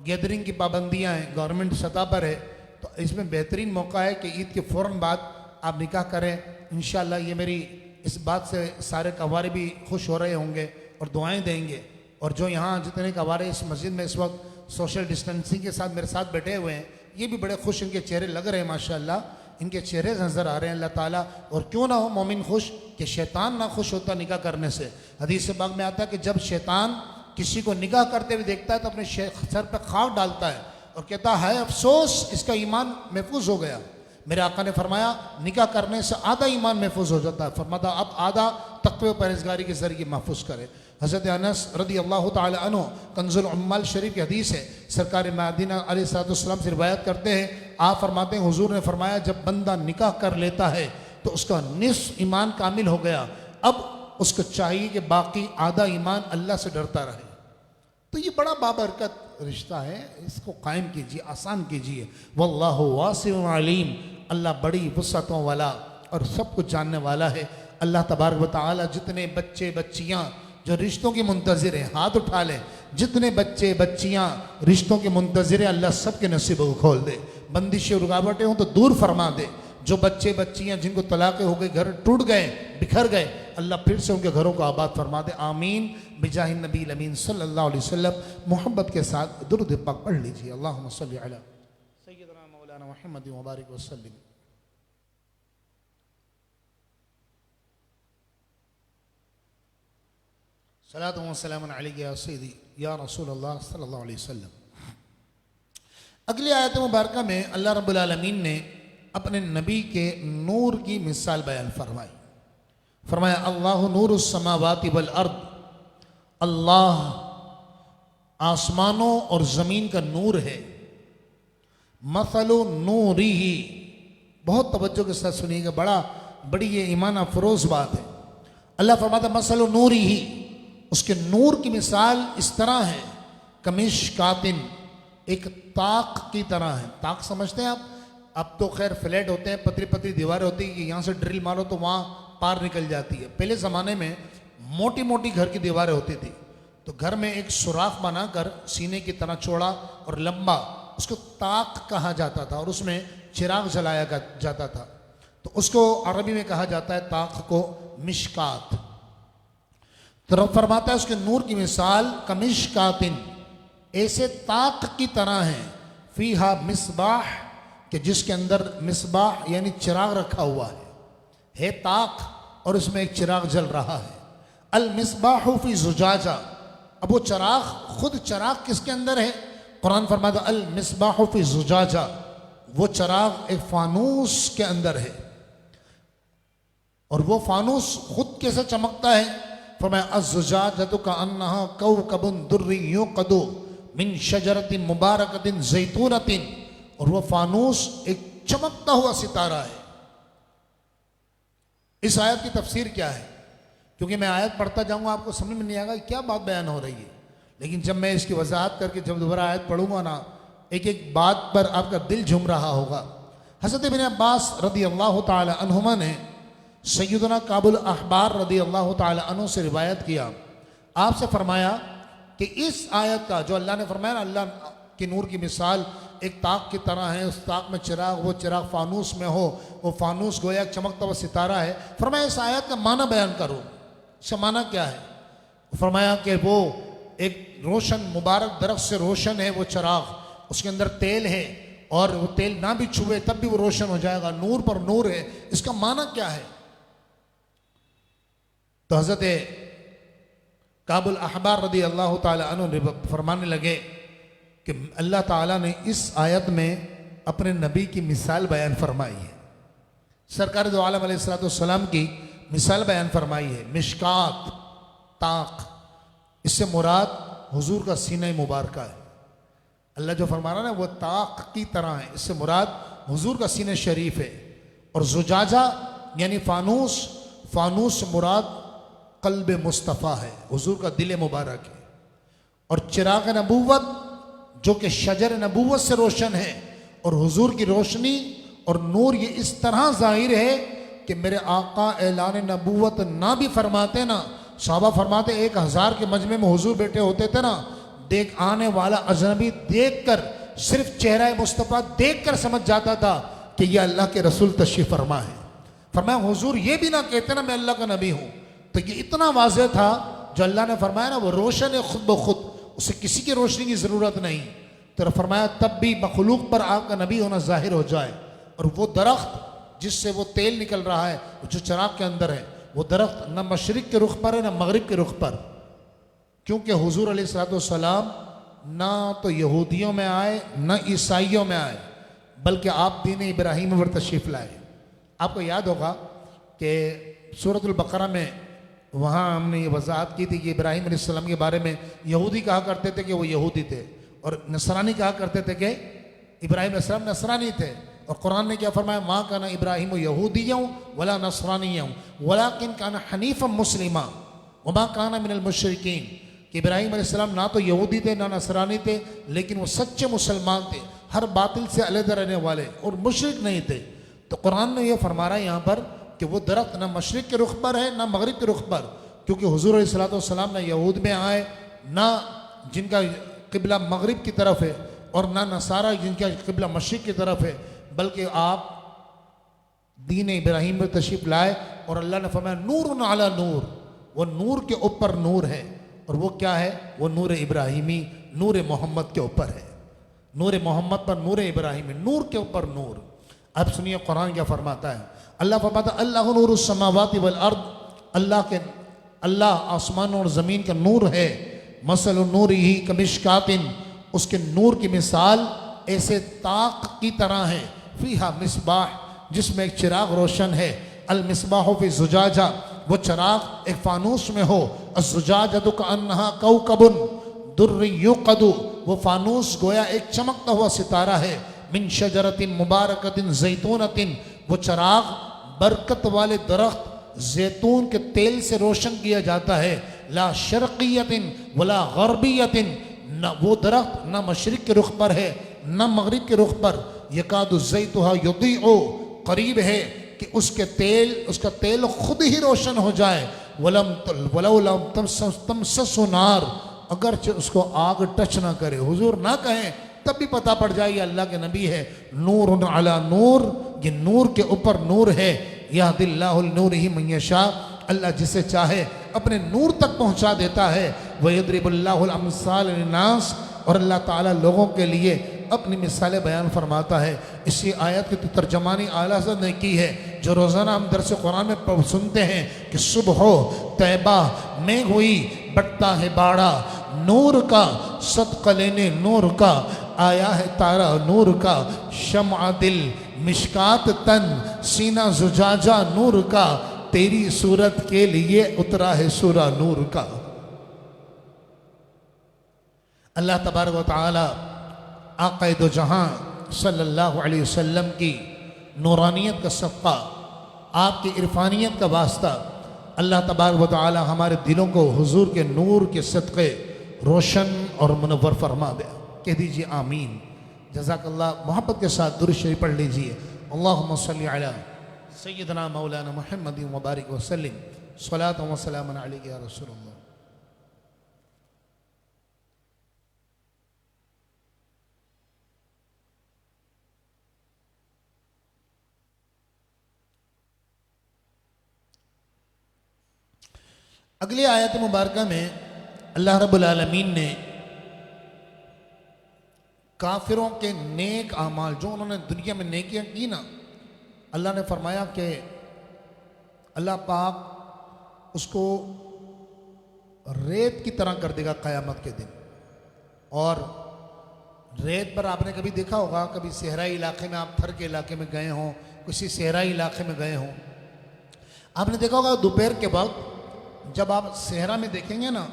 گیدرنگ کی پابندیاں ہیں، گورنمنٹ سطح پر ہے. تو اس میں بہترین موقع ہے کہ عید کے فوراً بعد آپ نکاح کریں. انشاءاللہ یہ میری اس بات سے سارے کنوارے بھی خوش ہو رہے ہوں گے اور دعائیں دیں گے. اور جو یہاں جتنے کنوارے اس مسجد میں اس وقت سوشل ڈسٹینسنگ کے ساتھ میرے ساتھ بیٹھے ہوئے ہیں، یہ بھی بڑے خوش ان کے چہرے لگ رہے ہیں ماشاءاللہ. ان کے چہرے نظر آ رہے ہیں اللہ تعالیٰ. اور کیوں نہ ہو مومن خوش کہ شیطان نہ خوش ہوتا نکاح کرنے سے. حدیث پاک میں آتا ہے کہ جب شیطان کسی کو نکاح کرتے ہوئے دیکھتا ہے تو اپنے سر پہ خاک ڈالتا ہے اور کہتا ہے افسوس اس کا ایمان محفوظ ہو گیا. میرے آقا نے فرمایا نکاح کرنے سے آدھا ایمان محفوظ ہو جاتا ہے. فرماتا اب آدھا تقوی و پرہیزگاری کے ذریعے محفوظ کرے. حضرت انس رضی اللہ تعالی عنہ کنز العمال شریف کی حدیث ہے، سرکار مدینہ علیہ السلام سے روایت کرتے ہیں، آپ فرماتے ہیں حضور نے فرمایا جب بندہ نکاح کر لیتا ہے تو اس کا نصف ایمان کامل ہو گیا. اب اس کو چاہیے کہ باقی آدھا ایمان اللہ سے ڈرتا رہے. تو یہ بڑا بابرکت رشتہ ہے، اس کو قائم کیجیے، آسان کیجیے. واللہ واسع علیم، اللہ بڑی وسعتوں والا اور سب کچھ جاننے والا ہے. اللہ تبارک و تعالی جتنے بچے بچیاں جو رشتوں کی منتظر ہیں ہاتھ اٹھا لیں. جتنے بچے بچیاں رشتوں کے منتظر ہیں اللہ سب کے نصیبوں کو کھول دے. بندشیں رکاوٹیں ہوں تو دور فرما دے. جو بچے بچیاں جن کو طلاقیں ہو گئی، گھر ٹوٹ گئے، بکھر گئے، اللہ پھر سے ان کے گھروں کو آباد فرما دے. آمین بجاہ النبی الامین صلی اللہ علیہ وسلم. محبت کے ساتھ درود پاک پڑھ لیجیے. اللہم صلی علی سیدنا مولانا محمد مبارک وسلم. صلاۃ و سلام علیک یا سیدی یا رسول اللہ صلی اللہ علیہ وسلم. اگلی آیت مبارکہ میں اللہ رب العالمین نے اپنے نبی کے نور کی مثال بیان فرمائی. فرمایا اللہ نور السماوات والارض، اللہ آسمانوں اور زمین کا نور ہے. مثل نورہ، بہت توجہ کے ساتھ سنیے گا، بڑی یہ ایمان افروز بات ہے. اللہ فرماتا مثل نورہ، اس کے نور کی مثال اس طرح ہے کمشکاتن، ایک طاق کی طرح ہے. طاق سمجھتے ہیں آپ؟ اب تو خیر فلیٹ ہوتے ہیں، پتلی پتلی دیواریں ہوتی ہیں کہ یہاں سے ڈرل مارو تو وہاں پار نکل جاتی ہے. پہلے زمانے میں موٹی موٹی گھر کی دیواریں ہوتی تھی تو گھر میں ایک سوراخ بنا کر سینے کی طرح چوڑا اور لمبا، اس کو طاق کہا جاتا تھا اور اس میں چراغ جلایا جاتا تھا. تو اس کو عربی میں کہا جاتا ہے طاق کو مشکات. تو رب فرماتا ہے اس کے نور کی مثال کمشکاتن، ایسے طاق کی طرح ہے، فیہا مصباح، کہ جس کے اندر مصباح یعنی چراغ رکھا ہوا ہے طاق اور اس میں ایک چراغ جل رہا ہے. المصباح فی زجاجہ، اب وہ چراغ خود چراغ کس کے اندر ہے؟ قرآن فرماتا المصباح فی زجاجہ، وہ چراغ ایک فانوس کے اندر ہے. اور وہ فانوس خود کیسے چمکتا ہے؟ فرمایا الزجاجۃ کأنہا کوکب دری یوقد من شجرۃ مبارکۃ زیتونۃ، اور وہ فانوس ایک چمکتا ہوا ستارہ ہے۔ اس آیت کی تفسیر کیا ہے؟ کیونکہ میں آیت پڑھتا جاؤں گا آپ کو سمجھ میں نہیں آئے گا کیا بات بیان ہو رہی ہے، لیکن جب میں اس کی وضاحت کر کے جب دوبارہ آیت پڑھوں گا نا، ایک ایک بات پر آپ کا دل جھوم رہا ہوگا۔ حضرت ابن عباس رضی اللہ تعالی عنہما نے سیدنا کعب الاحبار رضی اللہ تعالی عنہ سے روایت کیا، آپ سے فرمایا کہ اس آیت کا جو اللہ نے فرمایا نا، اللہ کے نور کی مثال ایک طاق کی طرح ہے، اس طاق میں چراغ، وہ چراغ فانوس میں ہو، وہ فانوس گویا ایک چمکتا ہوا ستارہ ہے۔ فرمایا اس آیت کا معنی بیان کرو، اس کا معنی کیا ہے؟ فرمایا کہ وہ ایک روشن مبارک درخت سے روشن ہے وہ چراغ، اس کے اندر تیل ہے، اور وہ تیل نہ بھی چھوئے تب بھی وہ روشن ہو جائے گا، نور پر نور ہے۔ اس کا معنی کیا ہے؟ تو حضرت کعب الاحبار رضی اللہ تعالی عنہ فرمانے لگے کہ اللہ تعالیٰ نے اس آیت میں اپنے نبی کی مثال بیان فرمائی ہے، سرکار دو عالم علیہ السلام کی مثال بیان فرمائی ہے۔ مشکات، طاق، اس سے مراد حضور کا سینہ مبارکہ ہے۔ اللہ جو فرما رہا ہے وہ طاق کی طرح ہے، اس سے مراد حضور کا سینہ شریف ہے۔ اور زجاجہ یعنی فانوس، فانوس سے مراد قلب مصطفیٰ ہے، حضور کا دل مبارک ہے۔ اور چراغ نبوت جو کہ شجر نبوت سے روشن ہے، اور حضور کی روشنی اور نور یہ اس طرح ظاہر ہے کہ میرے آقا اعلان نبوت نہ بھی فرماتے نا، صحابہ فرماتے 1000 کے مجمع میں حضور بیٹھے ہوتے تھے نا، دیکھ آنے والا اجنبی دیکھ کر، صرف چہرہ مصطفیٰ دیکھ کر سمجھ جاتا تھا کہ یہ اللہ کے رسول تشریف فرما ہے۔ فرمایا حضور یہ بھی نہ کہتے نا میں اللہ کا نبی ہوں، تو یہ اتنا واضح تھا جو اللہ نے فرمایا نا وہ روشن ہے خود بخود، اسے کسی کی روشنی کی ضرورت نہیں۔ تو فرمایا تب بھی مخلوق پر آپ کا نبی ہونا ظاہر ہو جائے۔ اور وہ درخت جس سے وہ تیل نکل رہا ہے جو چراغ کے اندر ہے، وہ درخت نہ مشرق کے رخ پر ہے نہ مغرب کے رخ پر، کیونکہ حضور علیہ السلام نہ تو یہودیوں میں آئے نہ عیسائیوں میں آئے، بلکہ آپ دین ابراہیم پر تشریف لائے۔ آپ کو یاد ہوگا کہ سورۃ البقرہ میں وہاں ہم نے یہ وضاحت کی تھی کہ ابراہیم علیہ السلام کے بارے میں یہودی کہا کرتے تھے کہ وہ یہودی تھے، اور نصرانی کہا کرتے تھے کہ ابراہیم علیہ السلام نصرانی تھے۔ اور قرآن نے کیا فرمایا؟ ماں کان ابراہیم یہودیًا ولا نصرانیًا ولکن کان حنیفا مسلما وما کان من المشرکین، کہ ابراہیم علیہ السلام نہ تو یہودی تھے نہ نصرانی تھے، لیکن وہ سچے مسلمان تھے، ہر باطل سے علیحدہ رہنے والے، اور مشرک نہیں تھے۔ تو قرآن نے یہ فرما رہا ہے یہاں پر کہ وہ درخت نہ مشرق کے رخ پر ہے نہ مغرب کے رخ پر، کیونکہ حضور علیہ السلام نہ یہود میں آئے، نہ جن کا قبلہ مغرب کی طرف ہے، اور نہ نصارہ جن کا قبلہ مشرق کی طرف ہے، بلکہ آپ دین ابراہیم میں تشریف لائے، اور اللہ نے فرمایا نور علی نور، وہ نور کے اوپر نور ہے، اور وہ کیا ہے؟ وہ نور ابراہیمی، نور محمد کے اوپر ہے، نور محمد پر نور ابراہیمی، نور کے اوپر نور۔ اب سنیے قرآن کیا فرماتا ہے۔ اللہ فرماتا ہے اللہ نور السماوات والارض، اللہ آسمانوں اور زمین کا نور ہے۔ مثل نورہ کمشکات، اس کے نور کی مثال ایسے طاق کی طرح ہے، فیہا مصباح، جس میں ایک چراغ روشن ہے، المصباح فی زجاجہ، وہ چراغ ایک فانوس میں ہو، الزجاجۃ کأنہا کوکب دری یوقد، وہ فانوس گویا ایک چمکتا ہوا ستارہ ہے، من شجرۃ مبارکۃ زیتونۃ، وہ چراغ برکت والے درخت زیتون کے تیل سے روشن کیا جاتا ہے، لا شرقیت ولا غربیت، نہ وہ درخت نہ مشرق کے رخ پر ہے نہ مغرب کے رخ پر، یکاد زیتھا یضیء، قریب ہے کہ اس کا تیل خود ہی روشن ہو جائے، ولو لم تمسس نار، اگرچہ اس کو آگ ٹچ نہ کرے، حضور نہ کہیں تب بھی پتہ پڑ جائے یہ اللہ کے نبی ہے۔ نور علی نور، یہ نور کے اوپر نور ہے۔ یہدی اللہ لنورہ من یشاء، اللہ جسے چاہے اپنے نور تک پہنچا دیتا ہے۔ وَيَضْرِبُ اللَّهُ الْأَمْثَالَ لِلنَّاسِ، اور اللہ تعالیٰ لوگوں کے لیے اپنی مثالیں بیان فرماتا ہے۔ اسی آیت کی ترجمانی اعلیٰ حضرت نے کی ہے، جو روزانہ ہم درس قرآن میں سنتے ہیں کہ صبح ہو طیبہ میں ہوئی بٹتا ہے باڑا، نور کا صدقہ لینے نور کا، آیا ہے تارا نور کا، شمع دل مشکات تن، سینہ زجاجہ نور کا، تیری صورت کے لیے اترا ہے سورہ نور کا۔ اللہ تبارک و تعالی آقا دو جہاں صلی اللہ علیہ وسلم کی نورانیت کا صدقہ، آپ کی عرفانیت کا واسطہ، اللہ تبارک و تعالی ہمارے دلوں کو حضور کے نور کے صدقے روشن اور منور فرما دے۔ کہہ دیجئے آمین۔ جزاک اللہ۔ محبت کے ساتھ درود شریف پڑھ لیجئے۔ اللہم صلی علی سیدنا مولانا محمد مبارک وسلم، صلاۃ و سلام علیک یا رسول اللہ۔ اگلی آیت مبارکہ میں اللہ رب العالمین نے کافروں کے نیک اعمال، جو انہوں نے دنیا میں نیکیاں کی نا، اللہ نے فرمایا کہ اللہ پاک اس کو ریت کی طرح کر دے گا قیامت کے دن۔ اور ریت پر آپ نے کبھی دیکھا ہوگا، کبھی صحرائی علاقے میں، آپ تھر کے علاقے میں گئے ہوں، کسی صحرائی علاقے میں گئے ہوں، آپ نے دیکھا ہوگا دوپہر کے وقت جب آپ صحرا میں دیکھیں گے نا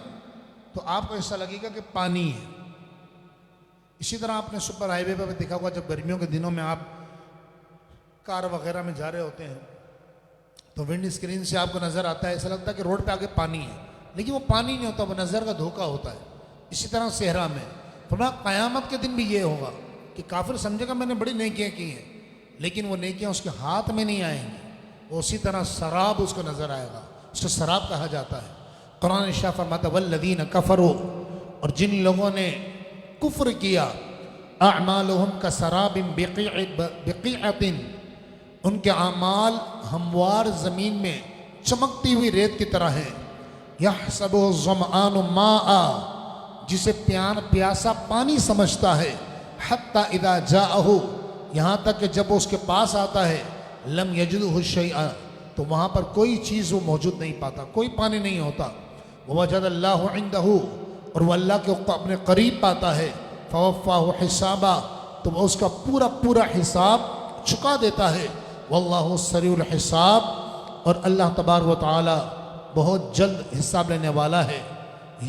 تو آپ کو ایسا لگے گا کہ پانی ہے۔ اسی طرح آپ نے سپر ہائی وے پہ دیکھا ہوگا، جب گرمیوں کے دنوں میں آپ کار وغیرہ میں جا رہے ہوتے ہیں تو ونڈ اسکرین سے آپ کو نظر آتا ہے، ایسا لگتا ہے کہ روڈ پہ آگے پانی ہے، لیکن وہ پانی نہیں ہوتا، وہ نظر کا دھوکہ ہوتا ہے۔ اسی طرح صحرا میں فرمایا قیامت کے دن بھی یہ ہوگا کہ کافر سمجھے گا میں نے بڑی نیکیاں کی ہیں، لیکن وہ نیکیاں اس کے ہاتھ میں نہیں آئیں گی، وہ اسی طرح سراب اس کو نظر آئے گا، اس کو سراب کہا جاتا ہے۔ قرآن ارشاد فرماتا والذین کفروا، اور جن لوگوں نے کفر کیا، اعمالہم کسراب بقیعۃ، ان کے اعمال ہموار زمین میں چمکتی ہوئی ریت کی طرح ہیں، یحسبہ الظمآن ماء، جسے پیاسا پانی سمجھتا ہے، حتی اذا جاءہ، یہاں تک کہ جب اس کے پاس آتا ہے، لم یجدہ شیئا، تو وہاں پر کوئی چیز وہ موجود نہیں پاتا، کوئی پانی نہیں ہوتا۔ ووجد اللہ عندہ، اور وہ اللہ کے اپنے قریب پاتا ہے، فوفاہ حسابا، تو وہ اس کا پورا پورا حساب چکا دیتا ہے۔ واللہ سریع الحساب، اور اللہ تبارک و تعالی بہت جلد حساب لینے والا ہے۔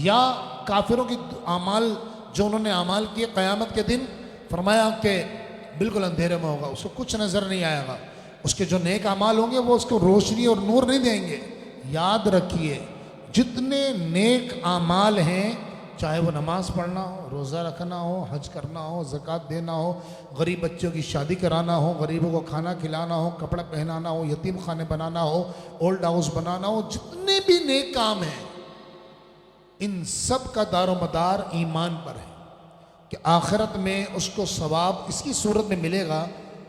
یا کافروں کی اعمال، جو انہوں نے اعمال کیے قیامت کے دن، فرمایا کہ بالکل اندھیرے میں ہوگا، اس کو کچھ نظر نہیں آئے گا۔ اس کے جو نیک اعمال ہوں گے وہ اس کو روشنی اور نور نہیں دیں گے۔ یاد رکھیے جتنے نیک اعمال ہیں، چاہے وہ نماز پڑھنا ہو، روزہ رکھنا ہو، حج کرنا ہو، زکوٰۃ دینا ہو، غریب بچوں کی شادی کرانا ہو، غریبوں کو کھانا کھلانا ہو، کپڑا پہنانا ہو، یتیم خانے بنانا ہو، اولڈ ہاؤس بنانا ہو، جتنے بھی نیک کام ہیں، ان سب کا دار و مدار ایمان پر ہے کہ آخرت میں اس کو ثواب اس کی صورت میں ملے گا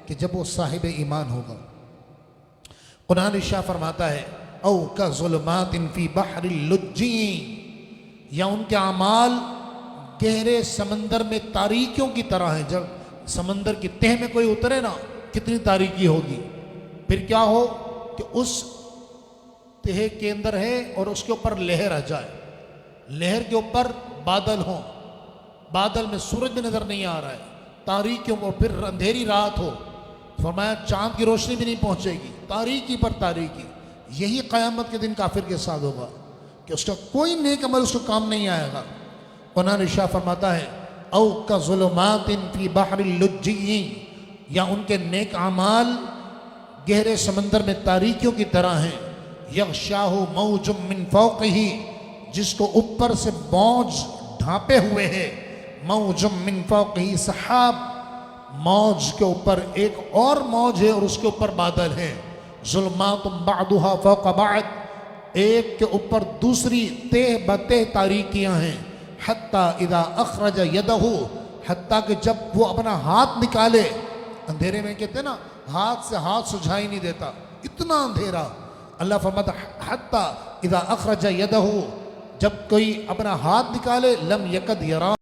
کہ جب وہ صاحب ایمان ہوگا۔ قرآن ارشاد فرماتا ہے او کظلمات فی بحر اللجی، یا ان کے اعمال گہرے سمندر میں تاریکیوں کی طرح ہیں۔ جب سمندر کی تہ میں کوئی اترے نا، کتنی تاریکی ہوگی، پھر کیا ہو کہ اس تہ کے اندر ہے اور اس کے اوپر لہر آ جائے، لہر کے اوپر بادل ہوں، بادل میں سورج بھی نظر نہیں آ رہا ہے، تاریکیوں کو، پھر اندھیری رات ہو، فرمایا چاند کی روشنی بھی نہیں پہنچے گی، تاریکی پر تاریکی۔ یہی قیامت کے دن کافر کے ساتھ ہوگا کہ اس کا کوئی نیک عمل اس کو کام نہیں آئے گا۔ قرآن ارشاد فرماتا ہے او کظلمات فی بحر اللجی، یا ان کے نیک اعمال گہرے سمندر میں تاریکیوں کی طرح ہیں، یغشاہ موج من فوقہ، جس کو اوپر سے موج ڈھانپے ہوئے ہے، موج من فوقہ سحاب، موج کے اوپر ایک اور موج ہے اور اس کے اوپر بادل ہے، ظلمات بعضها فوق بعض، ایک کے اوپر دوسری تہ بتہ تاریکیاں ہیں، حتی اذا اخرج یدہ، حتیٰ کہ جب وہ اپنا ہاتھ نکالے، اندھیرے میں کہتے ہیں نا ہاتھ سے ہاتھ سجھائی نہیں دیتا، اتنا اندھیرا، اللہ فرماتا حتی اذا اخرج یدہ، جب کوئی اپنا ہاتھ نکالے، لم یکد یرا،